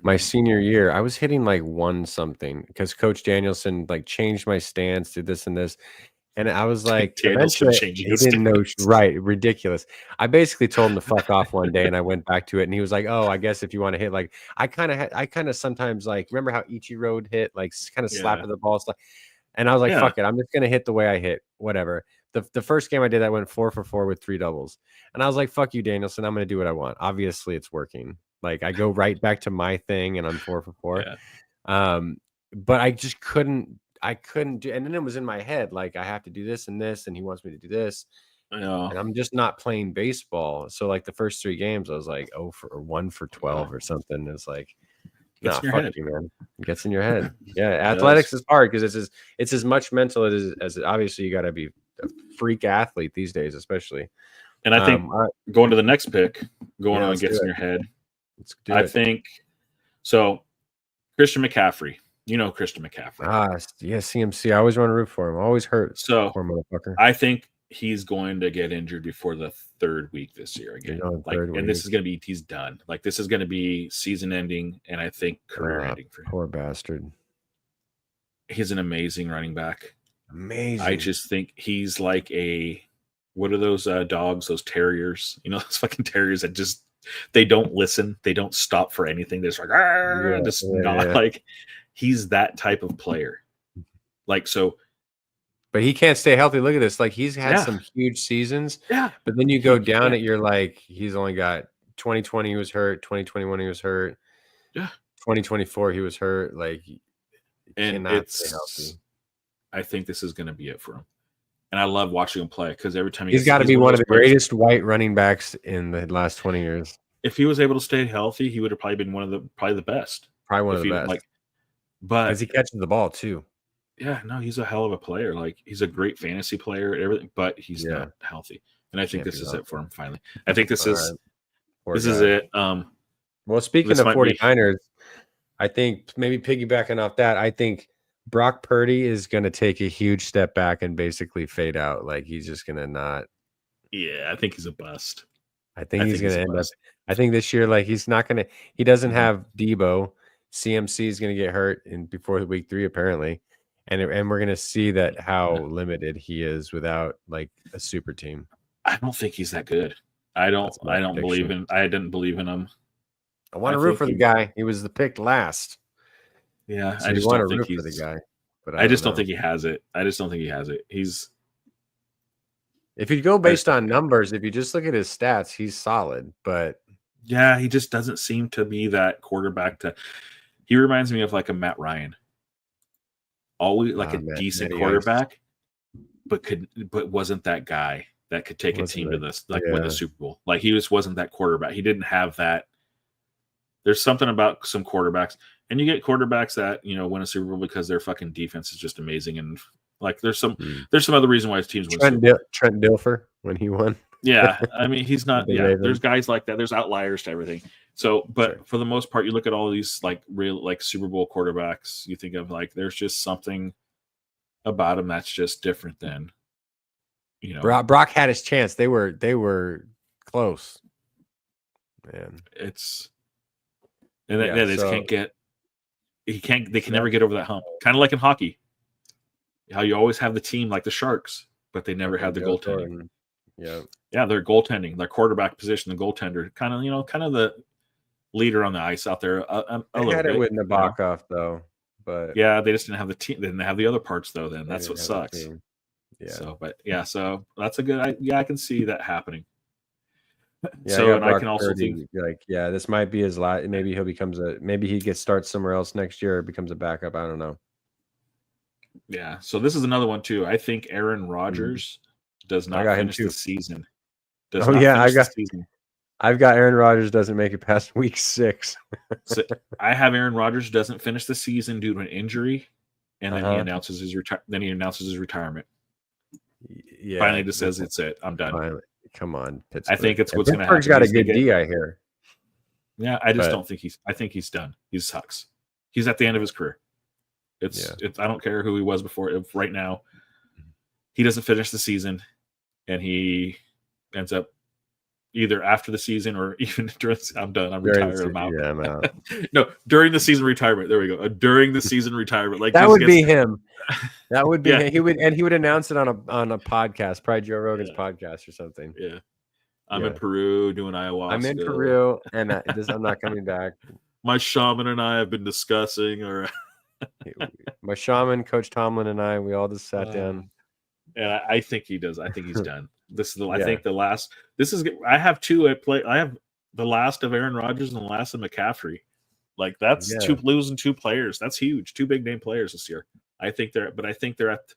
my senior year. I was hitting like one something because Coach Danielson like changed my stance, did this and this. And I was like, Danielson eventually, changing he his didn't know, stance. right? Ridiculous. I basically told him to fuck off one day, and I went back to it, and he was like, "Oh, I guess if you want to hit, like, I kind of sometimes like remember how Ichiro would hit, like, kind of slap Yeah. of the ball stuff." And I was like, Yeah. "Fuck it, I'm just gonna hit the way I hit, whatever." The first game I did, I went 4 for 4 with 3 doubles, and I was like, "Fuck you, Danielson, I'm gonna do what I want." Obviously, it's working. Like, I go right back to my thing, and I'm 4 for 4. Yeah. But I just couldn't do, and then it was in my head, like I have to do this, and he wants me to do this, I know. and I'm just not playing baseball. So like the first 3 games, I was like 1 for 12 or something. It's like, Gets nah, in your fuck head. you, man. It gets in your head. Yeah, It athletics is hard because it's as much mental as obviously you got to be a freak athlete these days, especially. And I think going to the next pick, going on gets in your head. Let's do I it. think so. Christian McCaffrey. You know Christian McCaffrey. Yeah, CMC. I always want to root for him. Always hurt. So poor motherfucker. I think he's going to get injured before the 3rd week this year again. This is going to be, he's done. Like this is going to be season ending, and I think career ending for him. Poor bastard. He's an amazing running back. Amazing. I just think he's like what are those dogs? Those terriers? You know, those fucking terriers that just they don't listen. They don't stop for anything. They're just like, like he's that type of player. Like so. But he can't stay healthy. Look at this. Like he's had some huge seasons. Yeah. But then you go down you're like, he's only got 2020 he was hurt, 2021 he was hurt. Yeah. 2024 he was hurt. Like and it's healthy. I think this is gonna be it for him. And I love watching him play because every time he's got to be one of the greatest white running backs in the last 20 years. If he was able to stay healthy, he would have probably been probably the best. Probably one of the best. But because he catches the ball too. Yeah, no, he's a hell of a player. Like he's a great fantasy player and everything, but he's not healthy. And I think this is it for him finally. I think this is it. Well, speaking of 49ers, I think maybe piggybacking off that, I think Brock Purdy is going to take a huge step back and basically fade out. Like he's just going to not. Yeah, I think he's a bust. I think he's going to end up. I think this year, like he's not going to. He doesn't have Debo. CMC is going to get hurt before week 3 apparently, and we're going to see that how limited he is without like a super team. I don't think he's that good. I don't believe in. I didn't believe in him. I want to root for the guy. He was the pick last. Yeah, so I just want to root for the guy. But I just don't think he has it. I just don't think he has it. If you go based on numbers, if you just look at his stats, he's solid. But yeah, he just doesn't seem to be that quarterback. He reminds me of like a Matt Ryan. Always like a decent quarterback, but wasn't that guy that could take a team to this, like win the Super Bowl. Like he just wasn't that quarterback. He didn't have that. There's something about some quarterbacks, and you get quarterbacks that win a Super Bowl because their fucking defense is just amazing, and like there's some other reason why his teams win. Trent Dilfer when he won. Yeah, I mean he's not. Yeah, there's guys like that. There's outliers to everything. So, but for the most part, you look at all these like real like Super Bowl quarterbacks. You think of like there's just something about him that's just different than Brock had his chance. They were close. Man, they just can't get. They can never get over that hump. Kind of like in hockey, how you always have the team like the Sharks, but they never have the goaltending. Yeah, their goaltending, their quarterback position, the goaltender, kind of the leader on the ice out there. They had it with Nabokov though, but yeah, they just didn't have the team. They didn't have the other parts though. Then that's what sucks. Yeah. So, but yeah, so that's a good. I can see that happening. Yeah, So, I and got I Brock can also Purdy. think, Like, yeah, this might be his last. Maybe he becomes maybe he gets starts somewhere else next year or becomes a backup. I don't know. yeah. So this is another one too. I think Aaron Rodgers does I not got him finish too. the season. Does Oh not yeah, finish the season. I've got Aaron Rodgers doesn't make it past week 6. So I have Aaron Rodgers doesn't finish the season due to an injury, and then he announces his retirement. Yeah, Finally, just says it's it. I'm done. Finally. Come on, Pittsburgh. I think it's what's going to Pittsburgh's happen. got a good D, I hear. Yeah, I just But- don't think he's. I think he's done. He sucks. He's at the end of his career. It's. I don't care who he was before. If right now, he doesn't finish the season, and he ends up either after the season or even during. I'm done. I'm retired. I'm out. Yeah, I'm out. No, during the season retirement. There we go. During the season retirement, like That just would gets- be him. That would be Yeah. him. He would announce it on a podcast, probably Joe Rogan's podcast or something. Yeah, I'm in Yeah. Peru doing ayahuasca. I'm in Peru, and I'm not coming back. My shaman and I have been discussing, or My shaman, Coach Tomlin, and I, we all just sat down. and I think he does. I think he's done. This is the. I Yeah. think the last. This is. I have two at play. I have the last of Aaron Rodgers and the last of McCaffrey. Like that's Yeah. two losing two players. That's huge. Two big name players this year. I think they're at.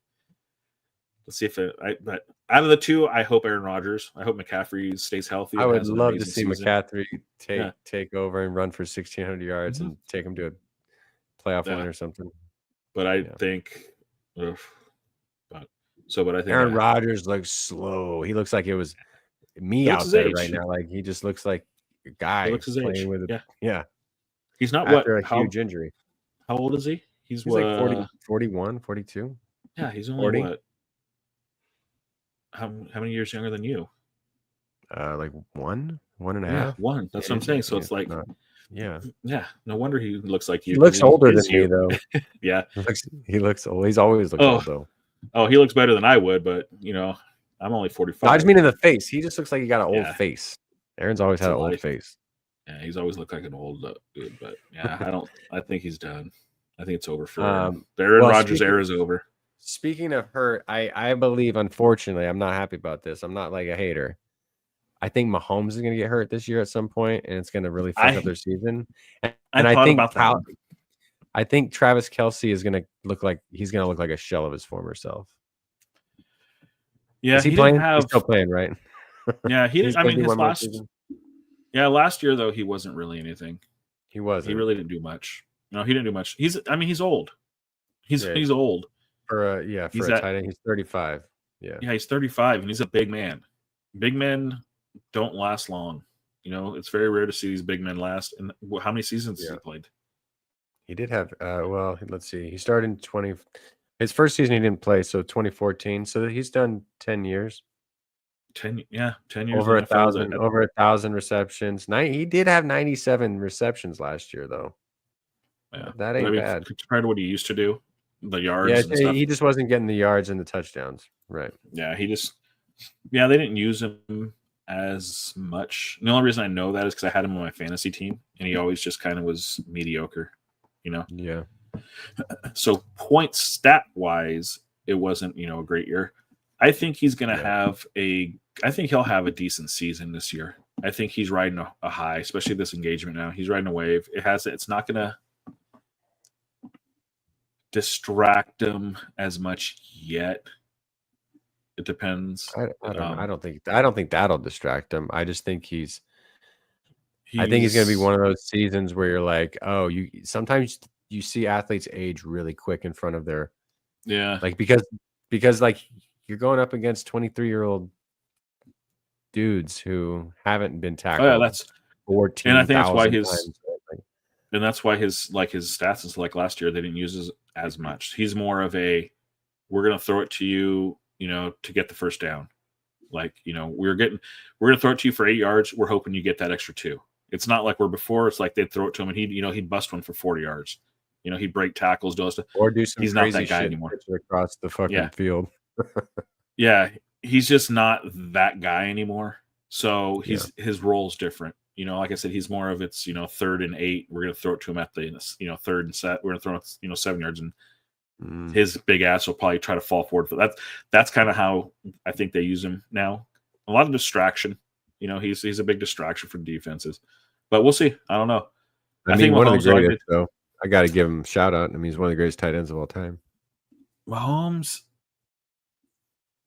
Let's see if but out of the two, I hope Aaron Rodgers. I hope McCaffrey stays healthy. I and would has an love to amazing see season. McCaffrey Yeah. take over and run for 1,600 yards and take him to a playoff Yeah. win or something. But I Yeah. think. But I think Aaron Rodgers looks slow. He looks like it was me He looks out his there age. right now. Like he just looks like a guy He looks his age. playing with it. Yeah. He's not After what? a How, huge injury. how old is he? He's He's like 40, 41, 42. Yeah, he's only 40. what? How many years younger than you? Like one and a Yeah, half. one. That's what I'm saying. So it's like, yeah. yeah, no wonder he looks like you. He looks 'cause older than is me you. though. Yeah. He looks old. He's always looked Oh. old though. Oh, he looks better than I would, but I'm only 45. I just mean in the face. He just looks like he got an old Yeah. face. Aaron's always had It's an a old life. face. Yeah, he's always looked like an old dude, but yeah, I think he's done. I think it's over for him. Um, The Aaron well, Rodgers speaking- era is over. Speaking of hurt, I believe, unfortunately, I'm not happy about this. I'm not like a hater. I think Mahomes is going to get hurt this year at some point, and it's going to really fuck up their season. And I I thought think about that. one. I think Travis Kelce is going to look like a shell of his former self. Yeah, Is he didn't playing? have. He's still playing, right? Yeah, he He's didn't. I gonna mean, do his one more last. season? Yeah, last year though he wasn't really anything. He was. He really didn't do much. No, he didn't do much. He's old. He's Yeah. old. For He's a at- tight end. He's 35. Yeah. Yeah, he's 35 and he's a big man. Big men don't last long. It's very rare to see these big men last. And how many seasons has Yeah. he played? He did have well, let's see. He started in 20 his first season he didn't play, so 2014. So he's done 10 years. 10 years. Over in the NFL. 1,000 receptions. He did have 97 receptions last year though. Yeah. That But ain't bad. compared to what he used to do, the yards Yeah, and stuff. he just wasn't getting the yards and the touchdowns. Right. Yeah, they didn't use him as much. The only reason I know that is because I had him on my fantasy team, and he always just kind of was mediocre, Yeah. So point stat wise, it wasn't a great year. I think he's gonna have I think he'll have a decent season this year. I think he's riding a high, especially this engagement now. He's riding a wave. It's not gonna distract him as much yet. It depends. I don't think that'll distract him. I just think I think he's going to be one of those seasons where you're like, oh, sometimes you see athletes age really quick in front of their like because like you're going up against 23-year-old dudes who haven't been tackled. Oh yeah, that's 14. and I think that's why his his stats is like last year they didn't use as much. He's more of a we're gonna throw it to you, to get the first down. Like, we're gonna throw it to you for 8 yards. We're hoping you get that extra 2. It's not like where before it's like they'd throw it to him and he'd bust one for 40 yards. He'd break tackles, do stuff. or do some He's not crazy that guy shit anymore. across the fucking field. Yeah, he's just not that guy anymore. So his role's different. Like I said, he's more of it's 3rd and 8. We're gonna throw it to him at the 3rd and set. We're gonna throw it 7 yards, and his big ass will probably try to fall forward. But that's kind of how I think they use him now. A lot of distraction. He's a big distraction for defenses. But we'll see. I don't know. I think mean, one of the Mahomes greatest, though. I got to give him a shout out. I mean, he's one of the greatest tight ends of all time. Mahomes,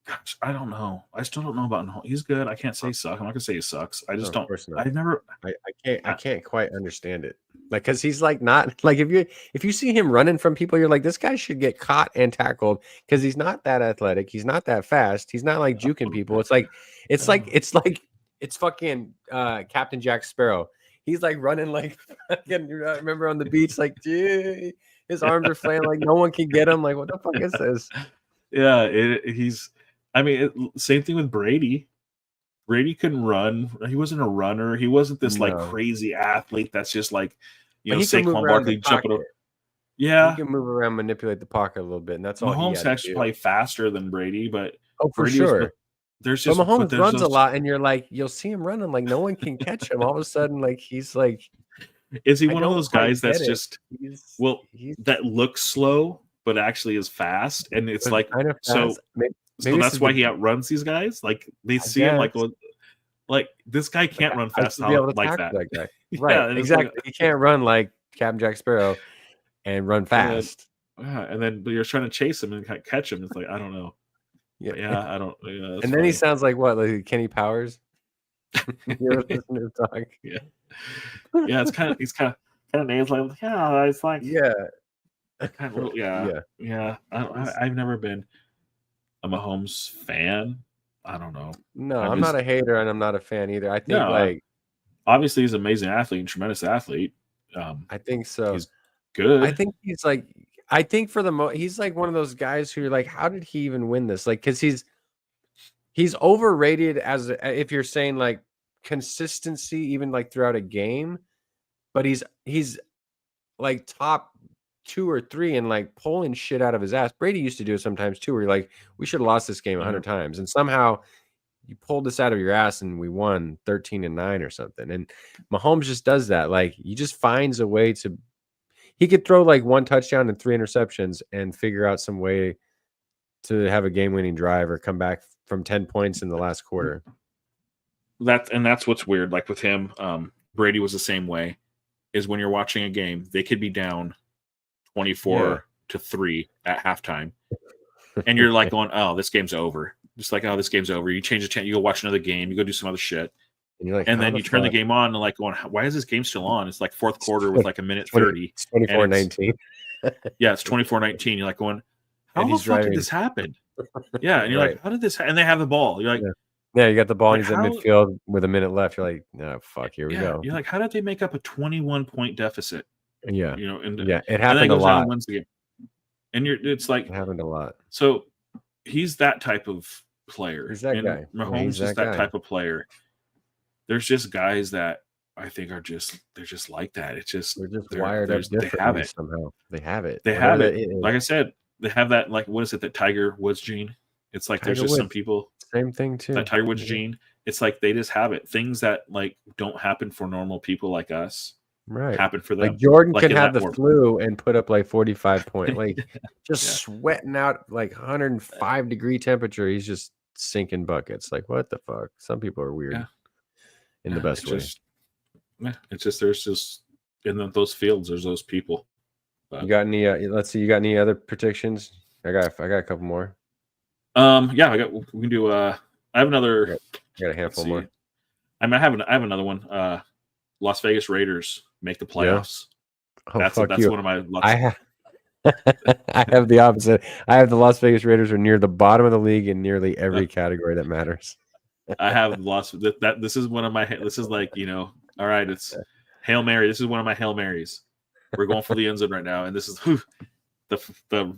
gosh, I don't know. I still don't know about Mahomes. He's good. I can't say he sucks. I'm not gonna say he sucks. I just No, don't. of course not. I've never. I can't quite understand it. Like, because he's like not like if you see him running from people, you're like, this guy should get caught and tackled because he's not that athletic. He's not that fast. He's not like juking people. It's fucking Captain Jack Sparrow. He's like running like fucking. I remember on the beach, like, gee, his arms are flailing like no one can get him. Like, what the fuck is this? Yeah, same thing with Brady. Brady couldn't run. He wasn't a runner. He wasn't this like crazy athlete that's just like, Saquon Barkley jumping over. Yeah, he can move around, manipulate the pocket a little bit, and that's all. Mahomes actually probably faster than Brady, but for Brady sure. There's just Mahomes runs a lot, and you're like, you'll see him running like no one can catch him. All of a sudden, like he's like, is he one of those guys that's just that looks slow but actually is fast, and it's like kind of so. So that's why he outruns these guys. Like they see him like this guy can't run fast like that. Guy. Right? Exactly. He can't run like Captain Jack Sparrow and run fast. And then but you're trying to chase him and catch him. It's like I don't know. Yeah, I don't. Yeah, and then funny. He sounds like what, like Kenny Powers? You ever listen to him talk? Yeah, it's kind of names like it's like kind of yeah. I've never been a Mahomes fan. I don't know. No, I'm not a hater and I'm not a fan either. I think obviously he's an amazing athlete and tremendous athlete. I think so. He's good. I think he's like. I think for the he's like one of those guys who you're like, how did he even win this? Like, because he's overrated as if you're saying like consistency, even like throughout a game, but he's like top 2 or 3 and like pulling shit out of his ass. Brady used to do it sometimes too, where you're like, we should have lost this game 100 times, and somehow you pulled this out of your ass and we won 13-9 or something. And Mahomes just does that. Like, he just finds a way to. He could throw like 1 touchdown and 3 interceptions and figure out some way to have a game-winning drive or come back from 10 points in the last quarter. That's what's weird. Like with him, Brady was the same way. Is when you're watching a game, they could be down 24-3 at halftime, and you're like going, "Oh, this game's over." Just like, "Oh, this game's over." You change the channel, you go watch another game, you go do some other shit. And you're like, and then you turn the game on and like going, why is this game still on? It's like fourth quarter with like a minute 30. It's 24-19. Yeah, it's 24-19. You're like going, how the fuck did this happen? Yeah, and you're like, how did this and they have the ball. You're like, yeah, you got the ball and he's at midfield with a minute left. You're like, no, fuck, here we go. You're like, how did they make up a 21-point deficit? Yeah. And it happened a lot. And wins the game. And it's like it happened a lot. So he's that type of player. He's that guy. Mahomes is that type of player. There's just guys that I think they're just like that. It's just they're just wired up differently. They have it somehow. They have it. They have it. Like I said, they have that. Like what is it? That Tiger Woods gene. It's like there's just some people. Same thing too. That Tiger Woods gene. It's like they just have it. Things that like don't happen for normal people like us. Right. Happen for them. Like Jordan can have the flu and put up like 45 points. Like just sweating out like 105-degree temperature. He's just sinking buckets. Like what the fuck? Some people are weird. Yeah. In the best way. It's just there's just in those fields there's those people. But, you got any? Let's see. You got any other predictions? I got a couple more. Yeah, we can do. I have another. I got a handful more. I have another one. Las Vegas Raiders make the playoffs. Yeah. Oh, that's one of my. I have the opposite. I have the Las Vegas Raiders are near the bottom of the league in nearly every category that matters. I have lost that. This is one of my. This is like all right. It's Hail Mary. This is one of my Hail Marys. We're going for the end zone right now, and this is the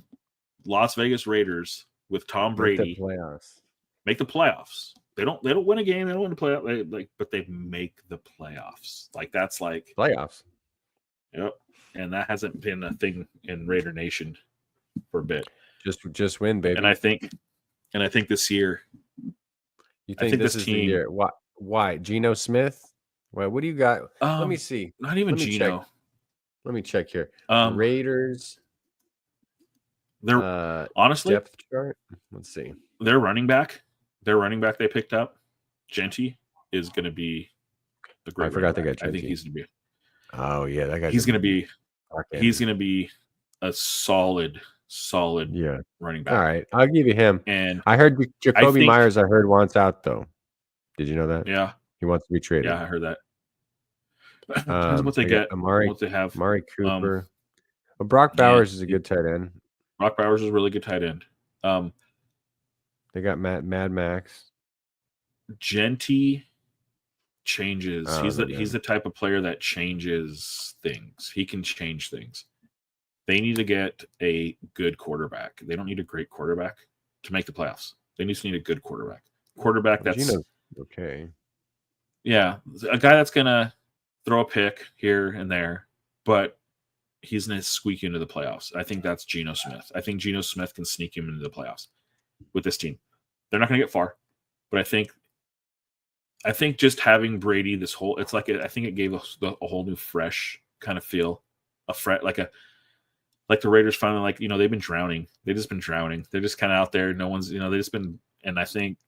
Las Vegas Raiders with Tom Brady make the playoffs. They don't win a game. They don't win the playoff. But they make the playoffs. Like that's like playoffs. Yep, and that hasn't been a thing in Raider Nation for a bit. Just win, baby. And I think this year. You think this is the year? Why? Geno Smith? Well, what do you got? Let me see. Not even Geno. Let me check here. Raiders. They're honestly depth chart. Let's see. Their running back they picked up, Genty. is going to be a great. I forgot they running got back. I think JT. he's going to be. Oh yeah, that guy's He's going to be. fucking- He's going to be a solid yeah. running back. All right, I'll give you him. And I heard Jacoby think- Myers. I heard wants out though. Did you know that? yeah, He wants to be traded. yeah, I heard that. Depends what they got get, Amari, what they have. Amari Cooper. Well, Brock Bowers is a good tight end. Brock Bowers is a really good tight end. They got Mad Max. Genty changes. Oh, He's okay. the type of player that changes things. He can change things. They need to get a good quarterback. They don't need a great quarterback to make the playoffs. They just need a good quarterback. Quarterback that's Gino's okay. yeah, a guy that's gonna throw a pick here and there, but he's gonna squeak into the playoffs. I think that's Geno Smith. I think Geno Smith can sneak him into the playoffs with this team. They're not gonna get far, but I think just having Brady this whole I think it gave us a whole new fresh kind of feel, like the Raiders finally they've been drowning. They've just been drowning. They're just kind of out there. No one's they just been, and I think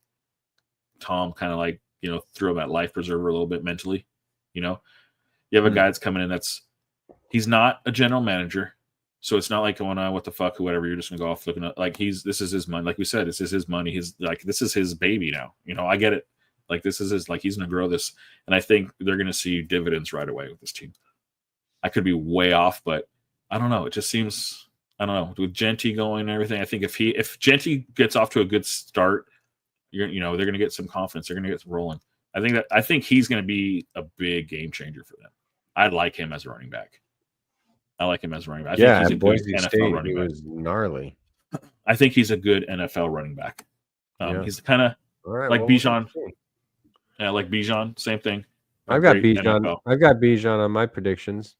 Tom kind of threw him at life preserver a little bit mentally. You have a guy that's coming in he's not a general manager, so it's not like going on what the fuck or whatever. You're just gonna go off looking at this is his money. Like we said, this is his money. This is his baby now. I get it. This is his he's gonna grow this, and I think they're gonna see dividends right away with this team. I could be way off, but I don't know. It just seems I don't know with Genty going and everything. I think if Genty gets off to a good start, they're gonna get some confidence. They're gonna get some rolling. I think he's gonna be a big game changer for them. I like him as a running back. I think he's a good Boise NFL State, running he back. was gnarly. I think he's a good NFL running back. Yeah. He's kind of All right, like well, Bijan. we'll see. Yeah, like Bijan, same thing. I've got Great Bijan. NFL. I've got Bijan on my predictions.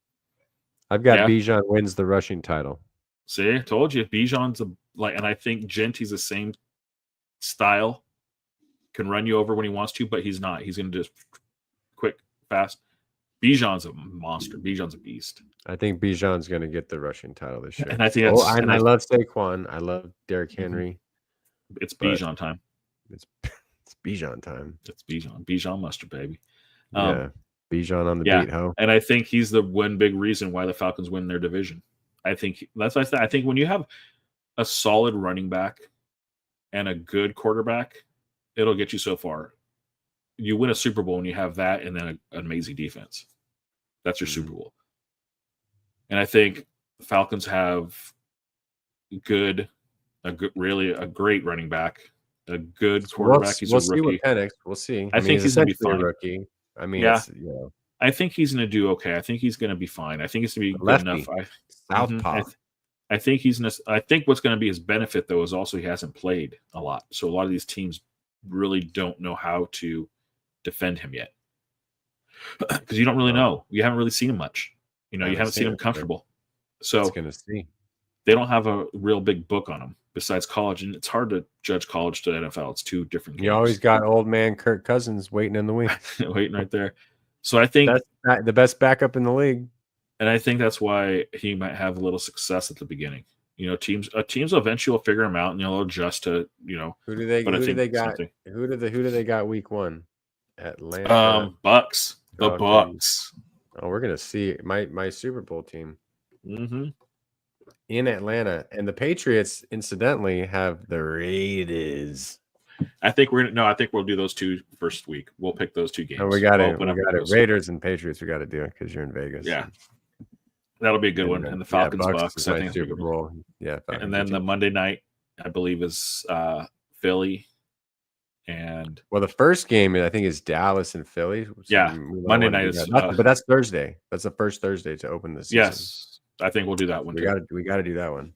I've got Yeah. Bijan wins the rushing title. See, I told you, Bijan's and I think Genty's the same style. Can run you over when he wants to, but he's not. He's going to just quick, fast. Bijan's a monster. Bijan's a beast. I think Bijan's going to get the rushing title this year. And I think I love Saquon. I love Derrick Henry. It's but- Bijan time. It's Bijan time. It's Bijan. Bijan mustard, baby. Yeah, Bijan on the yeah. beat, ho. And I think he's the one big reason why the Falcons win their division. I think that's why I said. I think when you have a solid running back and a good quarterback, it'll get you so far. You win a Super Bowl when you have that and then an amazing defense. That's your Super Bowl. And I think the Falcons have really a great running back, a good quarterback. He's we'll a see rookie. with Penix. We'll see. I think he's going to be essentially a fine. rookie. I mean, Yeah. I I think he's going to do okay. I think he's going to be fine. I think he's going to be Lefty. good enough. Southpaw. I think he's. I think what's going to be his benefit though is also he hasn't played a lot, so a lot of these teams really don't know how to defend him yet because you don't really know. You haven't really seen him much. You haven't seen him comfortable. So It's going to see. they don't have a real big book on him besides college, and it's hard to judge college to NFL. It's two different games. You always got old man Kirk Cousins waiting in the wings. waiting right there. So I think That's the best backup in the league. And I think that's why he might have a little success at the beginning. Teams eventually will figure him out and they'll adjust to, Who do they? But I Who do think they got? something- Who do they got week one? Atlanta. Bucks. The Okay. Bucks. Oh, we're gonna see my Super Bowl team Mm-hmm. in Atlanta, and the Patriots, incidentally, have the Raiders. I think we'll do those two first week. We'll pick those two games. And we got We'll it. open We up got it. those. Raiders and Patriots. We got to do it because you're in Vegas. Yeah. That'll be a good one. And the Falcons, Bucks. is I my think Super Bowl. Yeah. And then the Monday night, I believe, is Philly. And well, the first game I think is Dallas and Philly. So Yeah, Monday night is, but that's Thursday. That's the first Thursday to open the season. yes, I think we'll do that one. we got to do that one.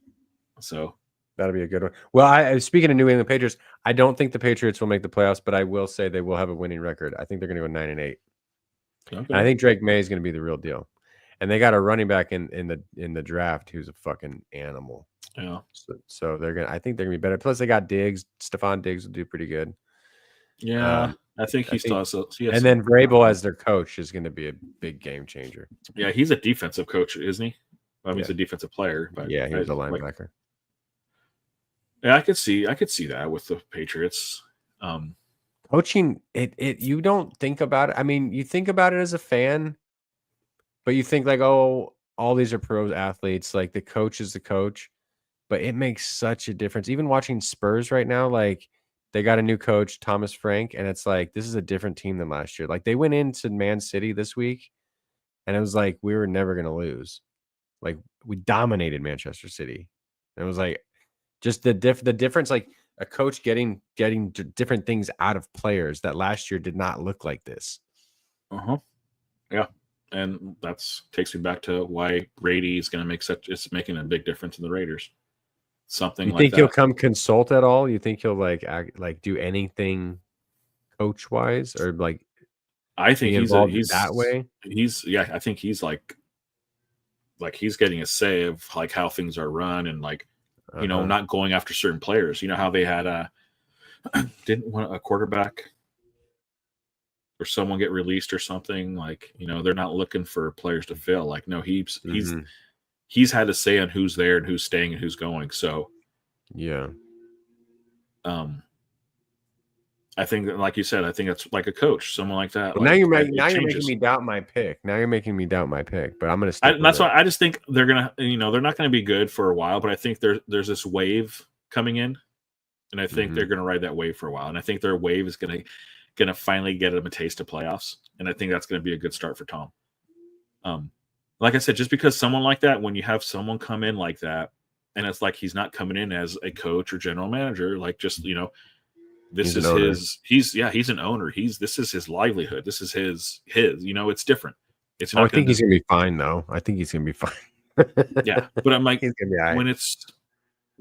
So That'll be a good one. Well, speaking of New England Patriots, I don't think the Patriots will make the playoffs, but I will say they will have a winning record. I think they're going to go 9-8. okay. And I think Drake May is going to be the real deal. And they got a running back in the draft who's a fucking animal. yeah. So I think they're going to be better. Plus, they got Diggs. Stephon Diggs will do pretty good. Yeah, I think he still has. And then Vrabel as their coach is going to be a big game changer. Yeah, he's a defensive coach, isn't he? I mean, he's Yeah. a defensive player, but Yeah, he was a like- linebacker. yeah, I could see that with the Patriots. coaching, you don't think about it. I mean, you think about it as a fan, but you think like, oh, all these are pro athletes. Like the coach is the coach, but it makes such a difference. Even watching Spurs right now, like they got a new coach, Thomas Frank, and it's like this is a different team than last year. Like they went into Man City this week, and it was like we were never gonna lose. Like we dominated Manchester City. And it was like just the difference, like a coach getting different things out of players that last year did not look like this. Yeah. And that's takes me back to why Brady is going to it's making a big difference in the Raiders. Something You like think that. he'll come consult at all? You think he'll like do anything coach wise or like? I think he's that way. I think he's like he's getting a say of like how things are run and like not going after certain players. You know how they had didn't want a quarterback or someone get released or something, like they're not looking for players to fill. Like no, he's had a say on who's there and who's staying and who's going. So yeah, I think that, like you said, I think that's like a coach, someone like that. But like, now you're making me doubt my pick. Now you're making me doubt my pick. But I'm gonna stick. That's why I just think they're gonna, they're not gonna be good for a while. But I think there's this wave coming in, and I think they're gonna ride that wave for a while. And I think their wave is gonna finally get them a taste of playoffs. And I think that's gonna be a good start for Tom. Like I said, just because someone like that, when you have someone come in like that, and it's like he's not coming in as a coach or general manager, like just this is his. He's an owner. This is his livelihood. This is his. It's different. It's not. I think he's gonna be fine though. I think he's gonna be fine. Yeah, but I'm like, he's gonna be all right. when it's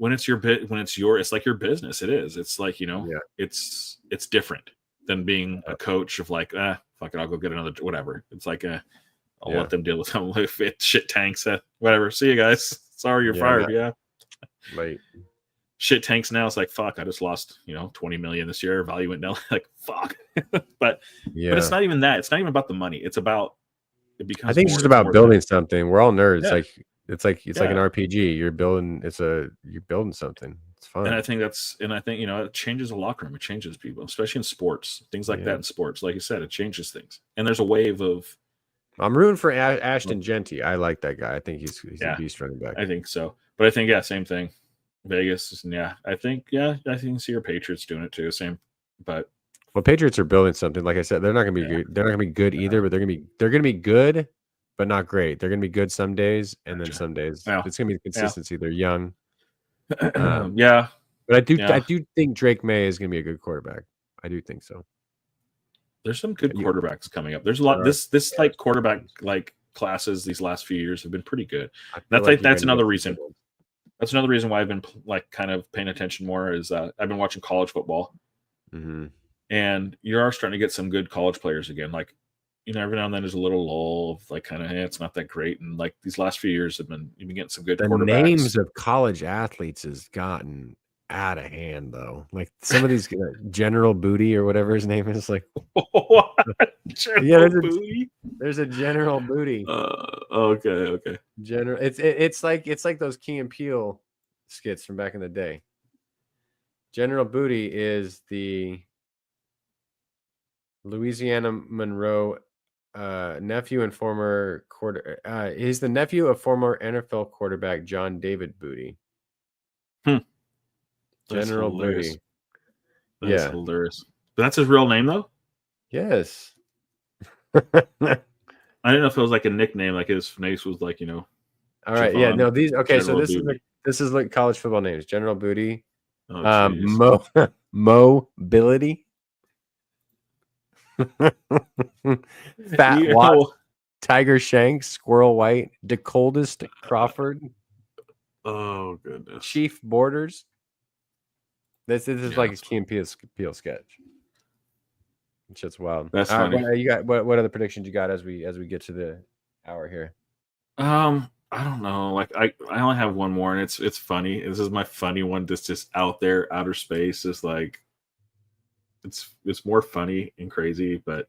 it's like your business. It is. It's like it's different than being a coach of like, fuck it, I'll go get another whatever. It's like I'll let them deal with them if it shit tanks. Whatever. See you guys. Sorry, you're fired. Yeah. Late. Shit tanks now. It's like fuck. I just lost 20 million this year. Value went down. Like fuck. but it's not even that. It's not even about the money. It's about it becomes. I think it's just about building something. We're all nerds. Yeah. Like it's like an RPG. You're building. You're building something. It's fun. And I think it changes the locker room. It changes people, especially in sports. Things like that in sports. Like you said, it changes things. And there's a wave of. I'm rooting for Ashton Genty. I like that guy. I think he's a beast running back. I think so. But I think same thing. Vegas, I think see your Patriots doing it too. Same, but Patriots are building something. Like I said, they're not going to be good. They're not going to be good either, but they're going to be good, but not great. They're going to be good some days, and then some days it's going to be consistency. They're young. But I do think Drake May is going to be a good quarterback. I do think so. There's some good quarterbacks coming up. There's a lot. This like quarterback like classes these last few years have been pretty good. That's another reason. That's another reason why I've been like kind of paying attention more is I've been watching college football, and you are starting to get some good college players again. Like every now and then there's a little lull of like kind of it's not that great, and like these last few years you've been getting some good. The quarterbacks. Names of college athletes has gotten out of hand though. Like some of these General Booty or whatever his name is, like there's a General Booty. Okay. General, it's like those Key and Peele skits from back in the day. General Booty is the Louisiana Monroe nephew and former he's the nephew of former NFL quarterback John David Booty. General Booty. That's hilarious. But that's his real name though? Yes. I didn't know if it was like a nickname, like his name was like, All right. Javon, yeah. No, these okay. General So this is like college football names. General Booty. Mobility. Fat Watt. Tiger Shanks. Squirrel White. DeColdest Crawford. Oh goodness. Chief Borders. This is like a Key and Peele sketch. It's just wild. That's funny. You got what other predictions you got as we get to the hour here? I don't know. Like I only have one more, and it's funny. This is my funny one. That's just out there, outer space. Is like it's more funny and crazy, but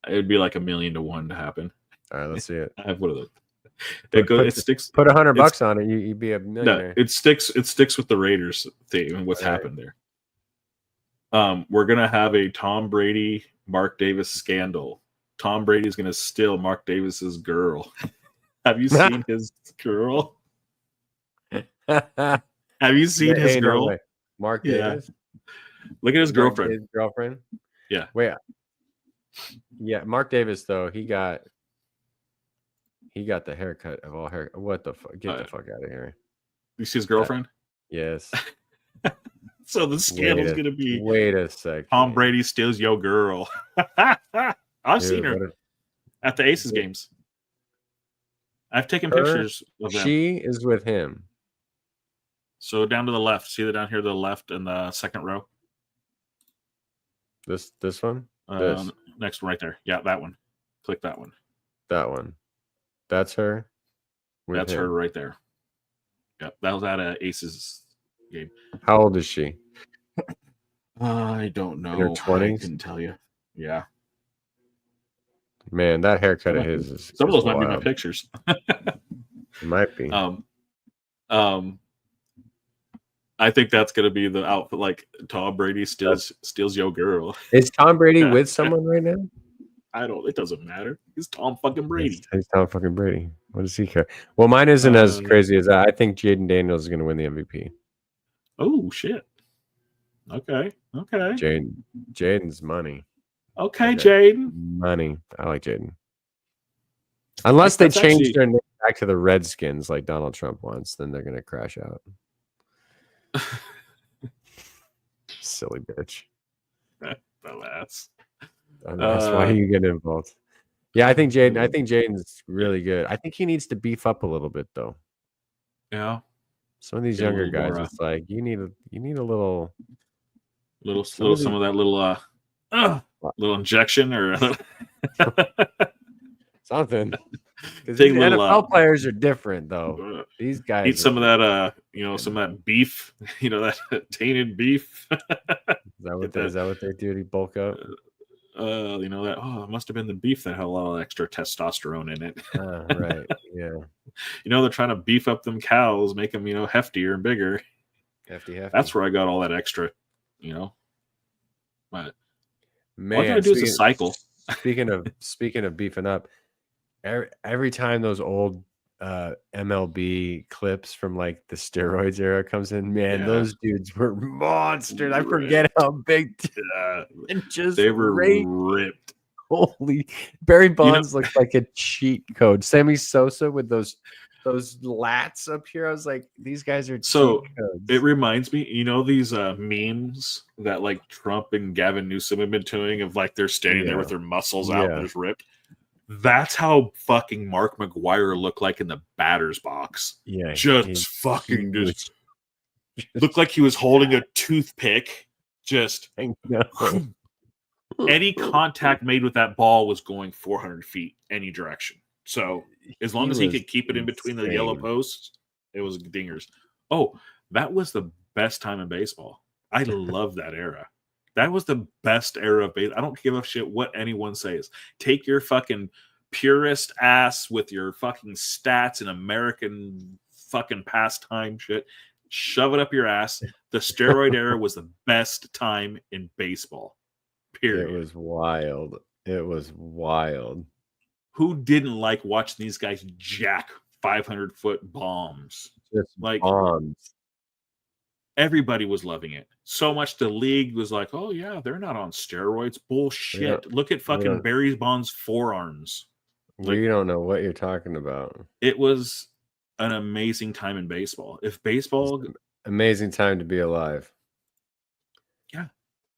it would be like 1,000,000 to 1 to happen. All right, let's see it. I have one of those. It sticks. Put $100 on it, you'd be a millionaire. No, it sticks with the Raiders theme and what's happened there. We're gonna have a Tom Brady, Mark Davis scandal. Tom Brady's gonna steal Mark Davis's girl. Have you seen his girl? Have you seen his Ain't no girl? way. Mark Yeah. Davis? Look at his Mark girlfriend. Davis' girlfriend? Yeah. Wait. Yeah, Mark Davis though, he got the haircut of all hair. What the fuck? Get the fuck out of here. You see his girlfriend? Yes. So the scandal's gonna be Wait a second. Tom Brady steals your girl. I've seen Dude, her at the Aces games. I've taken Her? pictures of them. She is with him. So down to the left. See that down here to the left in the second row? This one? This. Next one right there. Yeah, that one. Click that one. That one. That's her. with That's him. her right there. Yep, that was at a Aces game. How old is she? I don't know. In her 20s? I couldn't tell you. Yeah. Man, that haircut of his is Some of those might be my wild. pictures. It might be. I think that's gonna be the outfit. Like Tom Brady steals your girl. Is Tom Brady with someone right now? I don't. It doesn't matter. He's Tom fucking Brady. He's Tom fucking Brady. What does he care? Well, mine isn't as crazy as that. I think Jaden Daniels is going to win the MVP. Oh shit. Okay. Jaden's money. Okay, Jaden. Money. I like Jaden. Unless they change their name back to the Redskins like Donald Trump wants, then they're going to crash out. Silly bitch. That's why you get involved. Yeah, I think Jaden's really good. I think he needs to beef up a little bit though. Yeah. Some of these Get a younger little guys, more, it's like you need a little some of that little little injection or something. Because Take these a little, NFL players are different though. These guys eat some of that some of that beef, that tainted beef. Is that what they do to bulk up? It must have been the beef that had a lot of extra testosterone in it. Right. Yeah. They're trying to beef up them cows, make them, heftier and bigger. Hefty. That's where I got all that extra, But man, all you gotta do is a cycle. Speaking of beefing up, every time those old MLB clips from like the steroids era comes in, man, those dudes were monsters. I forget how big and just they were ripped. Holy, Barry Bonds looked like a cheat code. Sammy Sosa with those lats up here. I was like, these guys are so cheat codes. It reminds me, these memes that like Trump and Gavin Newsom have been doing of like they're standing there with their muscles out and just ripped. That's how fucking Mark McGwire looked like in the batter's box. Yeah, just looked like he was holding a toothpick. Just any contact made with that ball was going 400 feet any direction. So as long as he could keep it in between the yellow posts, it was dingers. Oh, that was the best time in baseball. I love that era. That was the best era of baseball. I don't give a shit what anyone says. Take your fucking purist ass with your fucking stats and American fucking pastime shit. Shove it up your ass. The steroid era was the best time in baseball. Period. It was wild. Who didn't like watching these guys jack 500-foot bombs? Just like bombs. Everybody was loving it. So much the league was like, oh yeah, they're not on steroids. Bullshit. Yeah. Look at fucking Barry Bonds' forearms. You don't know what you're talking about. It was an amazing time in baseball. Amazing time to be alive. Yeah.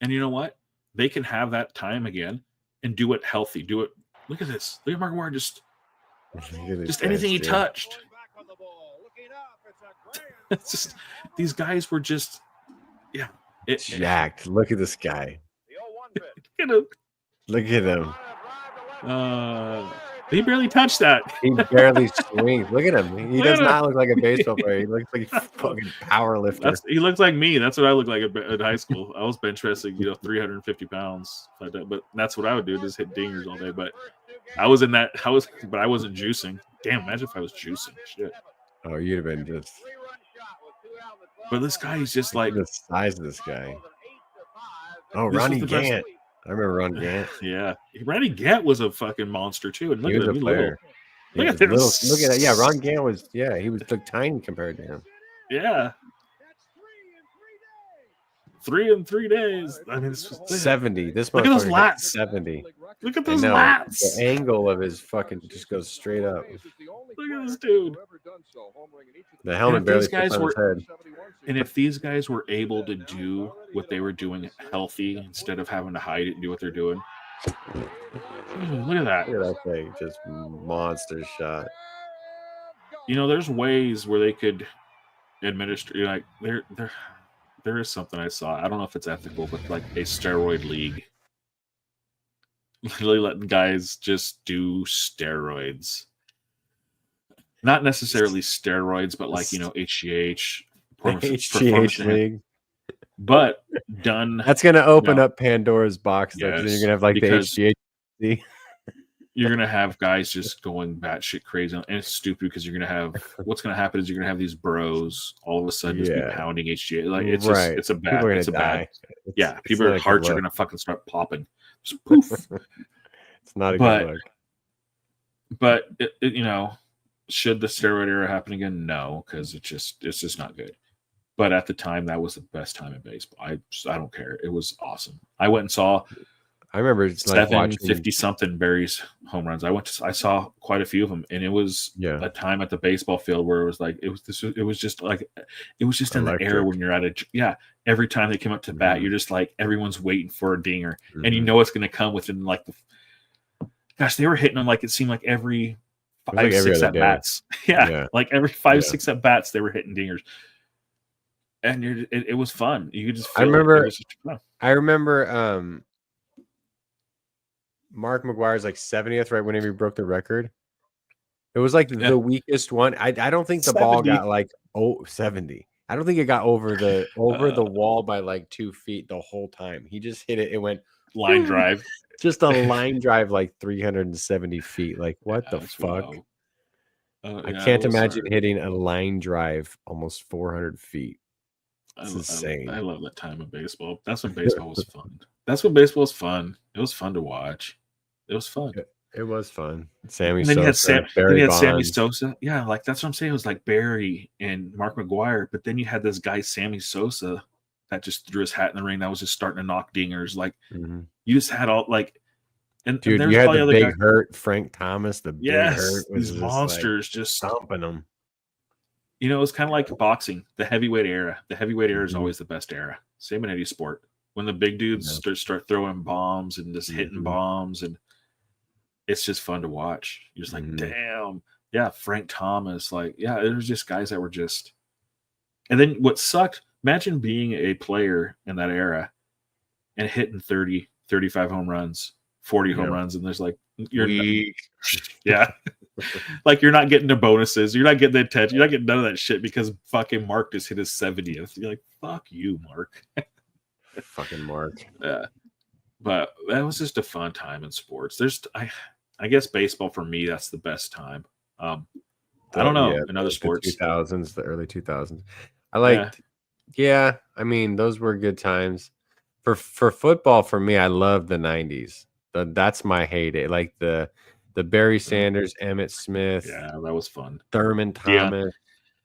And you know what? They can have that time again and do it healthy. Do it. Look at this. Look at Mark McGwire just anything he touched. It's just these guys were just jacked. Look at this guy. Look at him. He barely touched that. He barely swings. Look at him. He does not look like a baseball player. He looks like a fucking power lifter. He looks like me. That's what I look like at high school. I was bench pressing, 350 pounds. But that's what I would do, just hit dingers all day. But I wasn't juicing. Damn, imagine if I was juicing. Shit. Oh, you'd have been just. But this guy is just like the size of this guy. Oh, This was Ronnie the best- Gant. I remember Ron Gant. Yeah, Randy Gant was a fucking monster too. And look He at was a him, he's player. He Look was at little. this. Look at that. Yeah, Ron Gant was. Yeah, he was look tiny compared to him. Yeah. 3 in 3 days. I mean, this was 70. This Look at those motherfucker hit lats. 70. Look at I those know. lats. The angle of his fucking just goes straight up. Look at this dude. The helmet if barely these guys fits on his head. And if these guys were able to do what they were doing healthy instead of having to hide it and do what they're doing. Look at that. Look at that thing. Just monster shot. You know, there's ways where they could administer, like, there is something I saw. I don't know if it's ethical, but like a steroid league. Literally letting guys just do steroids. Not necessarily steroids, but like, you know, HGH. HGH league. But done. That's going to open up Pandora's box. Though, Yes, then you're going to have like because the HGH. You're going to have guys just going batshit crazy. And it's stupid because you're going to have, what's going to happen is you're going to have these bros all of a sudden just be pounding HGH. Like, it's just, it's a bad, it's a bad. Yeah, people's hearts are going to fucking start popping. Just poof. It's not a good look. But, you know, should the steroid era happen again? No, because it's just not good. But at the time, that was the best time in baseball. I don't care. It was awesome. I went and saw. I remember 750 something Barry's home runs. I saw quite a few of them, and it was a time at the baseball field where it was like it was just in the air when you're at every time they came up to bat, you're just like everyone's waiting for a dinger, and you know it's going to come within like they were hitting them like it seemed like every 5-6 at bats. Like every 5-6 at bats they were hitting dingers. And it was fun. You could just feel I remember Mark McGwire's like 70th, right whenever he broke the record. It was like the weakest one. I don't think the 70. Ball got like 70. I don't think it got over the wall by like 2 feet the whole time. He just hit it. It went line drive. Just a line drive like 370 feet. Like what the fuck? I can't imagine hitting a line drive almost 400 feet. It's insane. I love that time of baseball. That's when baseball was fun. That's when baseball was fun. It was fun to watch. It was fun. It was fun. Sammy and then Sosa. You had Sammy Sosa. Yeah, like that's what I'm saying. It was like Barry and Mark McGwire. But then you had this guy, Sammy Sosa, that just threw his hat in the ring. That was just starting to knock dingers. Like you just had all like, and dude, and you had the big hurt Frank Thomas. The big hurt was these monsters just stomping them. You know, it was kind of like boxing, the heavyweight era. The heavyweight era is always the best era. Same in any sport. When the big dudes start throwing bombs and just hitting bombs, and it's just fun to watch. You're just like, damn. Yeah, Frank Thomas. Like, yeah, there was just guys that were just. And then what sucked, imagine being a player in that era and hitting 30, 35 home runs, 40 home runs, and there's like, you're like you're not getting the bonuses, you're not getting the attention, you're not getting none of that shit because fucking Mark just hit his 70th. You're like, fuck you, Mark. Fucking Mark. Yeah, but that was just a fun time in sports. I guess baseball for me, that's the best time. I don't know in other sports. The 2000s, the early 2000s. I liked. Yeah, I mean those were good times. For football, for me, I love the 90s. That's my heyday. Like the Barry Sanders, Emmitt Smith. Yeah, that was fun. Thurman Thomas,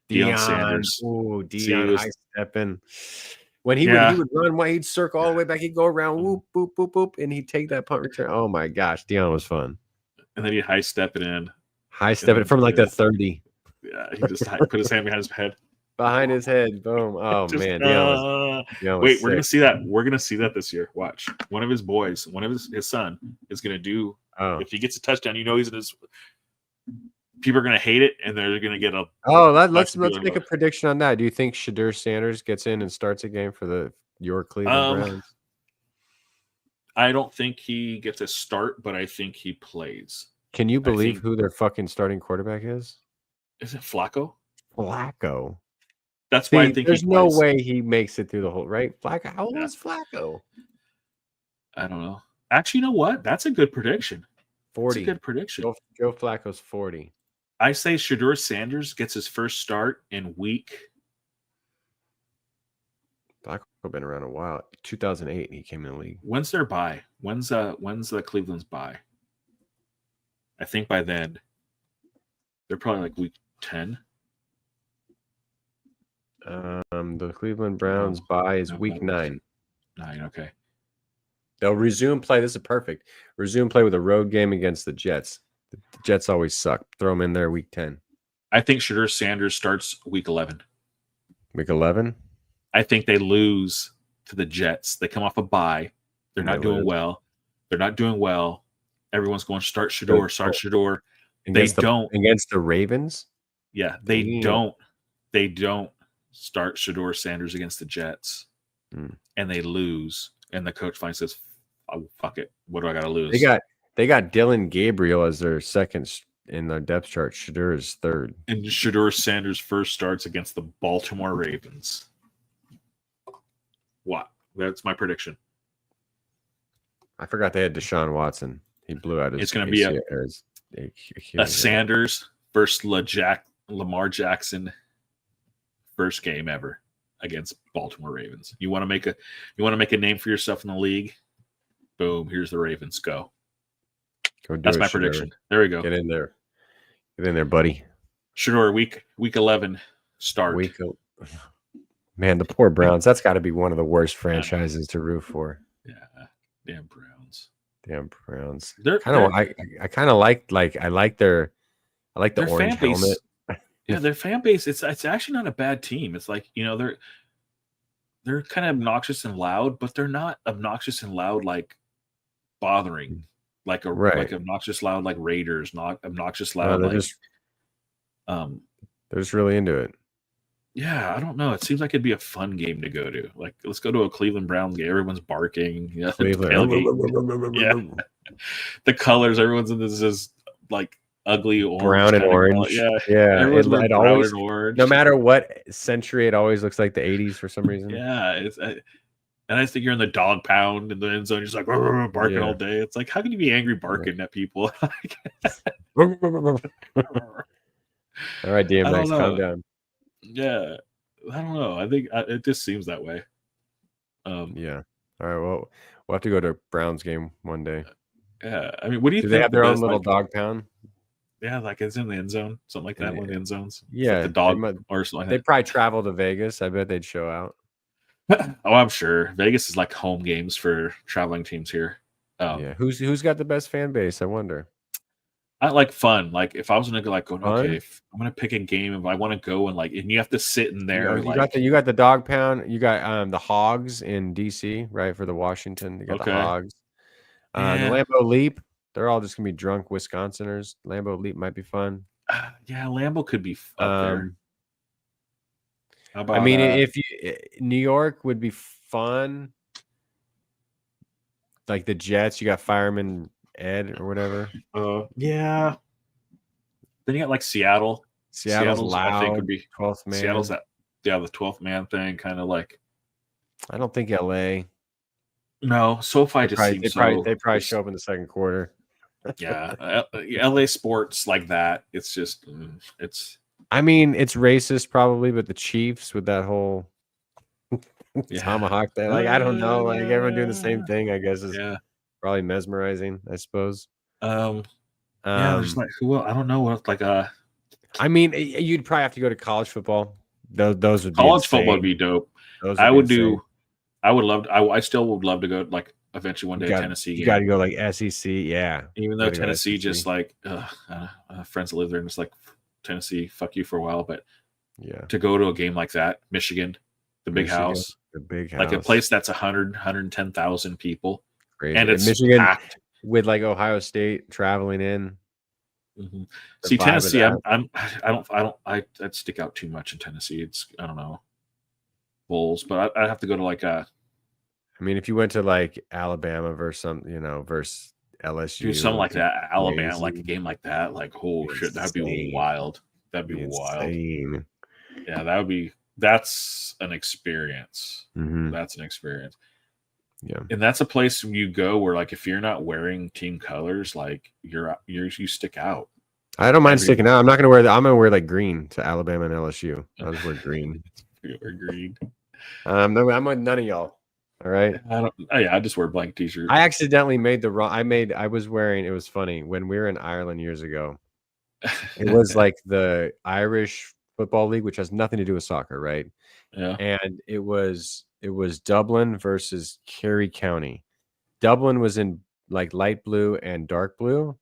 Deion Sanders. Oh, Deion high stepping. When he would run, he'd circle all the way back. He'd go around, whoop, boop, boop, boop, and he'd take that punt return. Oh my gosh, Deion was fun. And then he'd high step it in. High step it from like the 30. Yeah, he just put his hand behind his head. Behind his head, boom. Oh man, Deion was wait, sick. we're gonna see that. We're gonna see that this year. Watch. One of his boys, one of his son, is gonna do. If he gets a touchdown, you know he's in his. People are gonna hate it, and they're gonna get a. Let's make a prediction on that. Do you think Shedeur Sanders gets in and starts a game for your Cleveland Browns? I don't think he gets a start, but I think he plays. Can you believe who their fucking starting quarterback is? Is it Flacco? Flacco. That's why I think there's no way he makes it through the whole right. Flacco. How old is Flacco? I don't know. Actually, you know what? That's a good prediction. 40. That's a good prediction. Joe Flacco's 40. I say Shedeur Sanders gets his first start in week Flacco been around a while. 2008, he came in the league. When's their bye? When's the Cleveland's bye? I think by then they're probably like week 10. The Cleveland Browns bye is week 9. 9, okay. They'll resume play. This is perfect. Resume play with a road game against the Jets. The Jets always suck. Throw them in there week 10. I think Shedeur Sanders starts week 11. Week 11? I think they lose to the Jets. They come off a bye. They're not doing well. They're not doing well. Everyone's going to start Shedeur, don't. Against the Ravens? Yeah, they don't. They don't start Shedeur Sanders against the Jets. And they lose. And the coach finally says, oh, fuck it. What do I got to lose? They got Dylan Gabriel as their second in their depth chart. Shedeur is third. And Shedeur Sanders first starts against the Baltimore Ravens. What? That's my prediction. I forgot they had Deshaun Watson. He blew out his. It's going to be a Sanders versus Lamar Jackson first game ever against Baltimore Ravens. You want to make a name for yourself in the league? Boom! Here's the Ravens. Go. That's my prediction. There we go. Get in there, buddy. Shedeur, week 11 start. Man, the poor Browns. That's got to be one of the worst franchises to root for. Yeah, damn Browns. They're kind of. I kind of like the orange helmet. Yeah, their fan base. It's actually not a bad team. It's like, they're kind of obnoxious and loud, but they're not obnoxious and loud like bothering, like obnoxious loud like Raiders, not obnoxious loud they're just really into it. Yeah, I don't know. It seems like it'd be a fun game to go to. Like, let's go to a Cleveland Browns game. Everyone's barking. Yeah, the colors. Everyone's in this is like ugly orange, brown and orange. Yeah. It always, and orange. No matter what century, it always looks like the 80s for some reason. Yeah, and I think you're in the dog pound in the end zone. You're just like barking all day. It's like, how can you be angry barking at people? All right, DMX, calm down. Yeah, I don't know. I think it just seems that way. Yeah. All right. Well, we'll have to go to a Browns game one day. Yeah. I mean, what do you think? They have their own little dog pound? Yeah, like it's in the end zone, something like that. One of the end zones. Yeah, like the dog or something. They'd probably travel to Vegas. I bet they'd show out. Oh, I'm sure Vegas is like home games for traveling teams here. Yeah. Who's got the best fan base? I wonder. I like fun. Like if I was gonna go, like, okay, I'm gonna pick a game if I want to go and and you have to sit in there. You got the dog pound. You got the Hogs in DC, right, for the Washington. You got the Hogs. The Lambeau Leap. They're all just gonna be drunk Wisconsiners. Lambeau Leap might be fun. Yeah, Lambeau could be up there. How about, I mean, if New York would be fun. Like the Jets, you got Fireman Ed or whatever. Yeah. Then you got like Seattle. Seattle's loud. I think would be 12th man. Seattle's the 12th man thing, kind of like. I don't think LA. No, SoFi just seems they probably show up in the second quarter. Yeah, LA sports like that. It's just it's. I mean, it's racist probably, but the Chiefs with that whole tomahawk thing, like I don't know, like everyone doing the same thing. I guess is probably mesmerizing. I suppose. There's like I don't know what like I mean, you'd probably have to go to college football. Those would be college football would be dope. I still would love to go like eventually one day Tennessee. You got to go like SEC, yeah. Even though Tennessee just like friends that live there and it's like Tennessee, fuck you for a while, but to go to a game like that, Michigan, the big house, like a place that's 110,000 people, crazy. And it's Michigan packed. With like Ohio State traveling in. Mm-hmm. See, Tennessee, I'd stick out too much in Tennessee. It's I don't know, Bulls, but I'd have to go to like a. I mean, if you went to like Alabama versus versus LSU, do something like that, Alabama, like a game like that, like shit, that'd be wild. That'd be wild. Yeah, that's an experience. Mm-hmm. That's an experience. Yeah, and that's a place you go where like if you're not wearing team colors, like you stick out. I don't mind sticking out. I'm not gonna wear I'm gonna wear like green to Alabama and LSU. I'll just wear green. Wear green. No, I'm with none of y'all. All right. I just wear a blank t-shirt. I accidentally made the wrong. I was wearing. It was funny when we were in Ireland years ago. It was like the Irish Football League, which has nothing to do with soccer, right? Yeah. And it was Dublin versus Kerry County. Dublin was in like light blue and dark blue,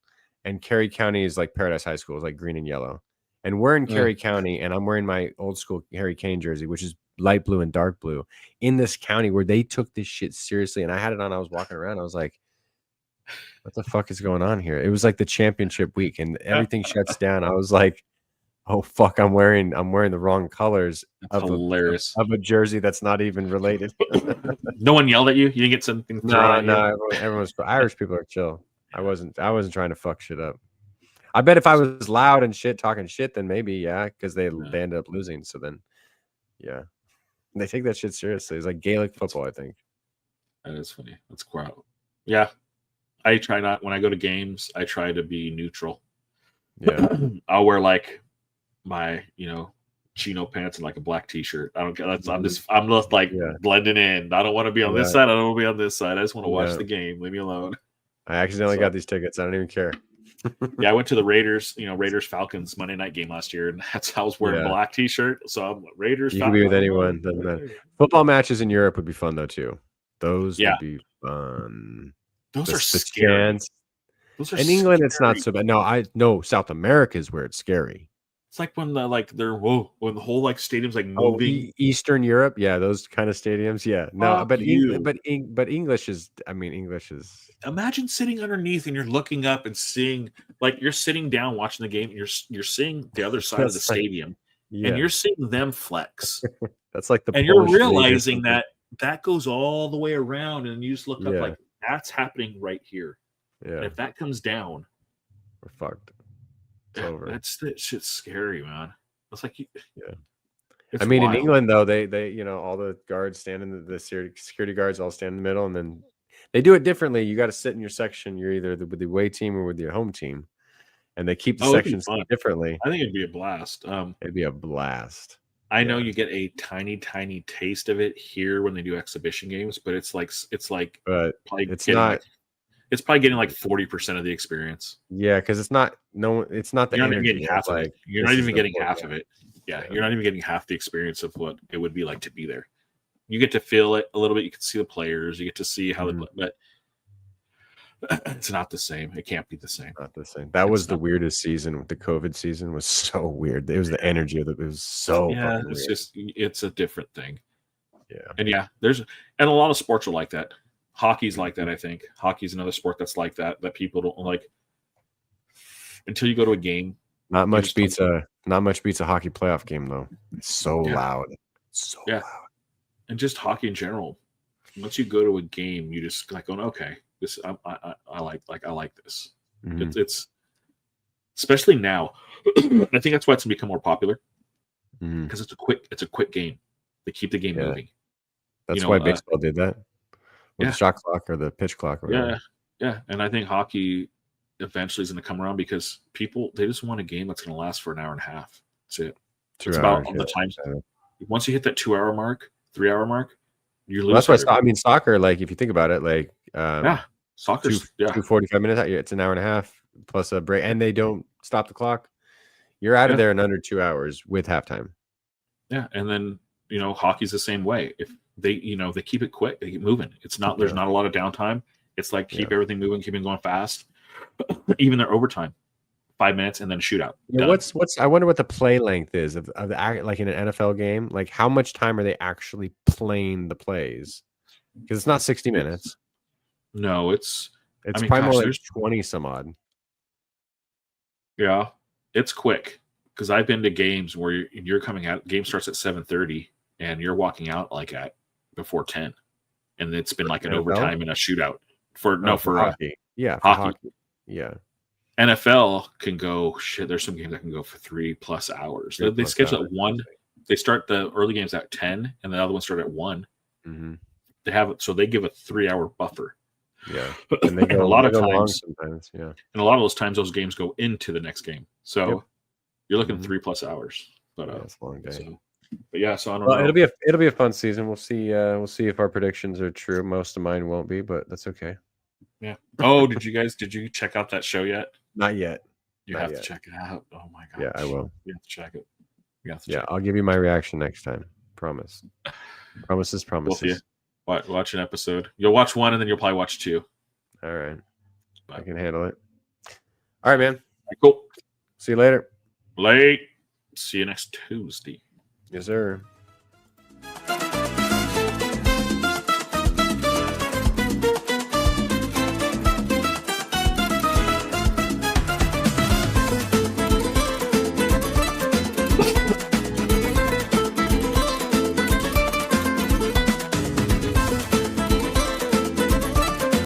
and Kerry County is like Paradise High School, is like green and yellow. And we're in Kerry County, and I'm wearing my old school Harry Kane jersey, which is light blue and dark blue, in this county where they took this shit seriously. And I had it on. I was walking around. I was like, "What the fuck is going on here?" It was like the championship week, and everything shuts down. I was like, "Oh fuck! I'm wearing the wrong colors Hilarious of a jersey that's not even related." No one yelled at you. You didn't get something. No. Everyone's Irish people are chill. I wasn't trying to fuck shit up. I bet if I was loud and shit talking shit, then maybe because they ended up losing. So then, yeah, they take that shit seriously. It's like Gaelic football, I think. That is funny. That's quite. Yeah, I try not when I go to games. I try to be neutral. Yeah, I'll wear like my chino pants and like a black t-shirt. I don't care. I'm just like blending in. I don't want to be on this side. I don't want to be on this side. I just want to watch the game. Leave me alone. I accidentally got these tickets. I don't even care. Yeah, I went to the Raiders, Raiders Falcons Monday night game last year, and that's how I was wearing a black t-shirt. So I'm Raiders. You can be with anyone. Doesn't matter. Football matches in Europe would be fun though too. Those would be fun. Those are scary. Those are in England, scary. It's not so bad. No, South America is where it's scary. It's like when when the whole like stadium's like moving. Eastern Europe, those kind of stadiums, No, but English is. I mean, English is. Imagine sitting underneath and you're looking up and seeing, like you're sitting down watching the game and you're seeing the other side of the stadium and you're seeing them flex. That's like and you're realizing that goes all the way around and you just look up like that's happening right here. Yeah. And if that comes down, we're fucked. It's over. That shit's scary, man. It's like I mean, wild. In England though, they all the guards stand in the security guards all stand in the middle, and then they do it differently. You got to sit in your section. You're either with the away team or with your home team, and they keep the sections differently. I think it'd be a blast. It'd be a blast. I know you get a tiny taste of it here when they do exhibition games, but it's probably getting like 40% of the experience. Yeah, because it's not the you're not even getting half of it. You're not even getting half of it. Yeah, you're not even getting half the experience of what it would be like to be there. You get to feel it a little bit. You can see the players. You get to see how but it's not the same. It can't be the same. Not the same. That was the weirdest season. The COVID season was so weird. It was the energy of it. It was so weird. It's a different thing. Yeah. And and a lot of sports are like that. Hockey's like that, I think. Hockey's another sport that's like that people don't like until you go to a game. Not much beats a hockey playoff game though. It's so loud. So loud. And just hockey in general. Once you go to a game, you just like going, okay, this I like this. Mm-hmm. It's especially now. I think that's why it's gonna become more popular. Because it's a quick game. They keep the game moving. That's why baseball did that. With the shot clock or the pitch clock. Or whatever. Yeah. And I think hockey eventually is going to come around because they just want a game that's going to last for an hour and a half. That's it. It's about the time. Once you hit that 2 hour mark, 3 hour mark, you lose. That's why soccer. Like if you think about it, like soccer's 2:45 minutes. It's an hour and a half plus a break, and they don't stop the clock. You're out of there in under 2 hours with halftime. Yeah, and then hockey's the same way. If they keep it quick, they keep moving. It's not there's not a lot of downtime. It's like keep everything moving, keep it going fast. Even their overtime, 5 minutes and then a shootout. Yeah, I wonder what the play length is of the like in an NFL game. Like how much time are they actually playing the plays? Because it's not 60 minutes. No, it's probably more like 20 some odd. Yeah, it's quick. Because I've been to games where you're coming out. Game starts at 7:30, and you're walking out like at before 10, and it's been like an overtime and a shootout for hockey. Hockey. Yeah. NFL can go shit. There's some games that can go for 3+ hours. They schedule at 1. They start the early games at 10, and the other ones start at 1. Mm-hmm. They have it so they give a 3 hour buffer. Yeah, and they go a lot of times. Sometimes, yeah, and a lot of those times those games go into the next game. So. You're looking 3+ hours, but it's a long day. So, But yeah, so I don't Well, know. it'll be a fun season. We'll see if our predictions are true. Most of mine won't be, but that's okay. Yeah. Oh, did you check out that show yet? Not yet. You Not have yet. to check it out. Oh my god. Yeah, I will. You have to check it. You have to Yeah, check I'll give you my reaction next time. Promise. Promises, it. Both of you. promises. Watch an episode. You'll watch one and then you'll probably watch two. All right. I But, can handle it. All right, man. cool. See you later. Late. See you next Tuesday. Yes, sir.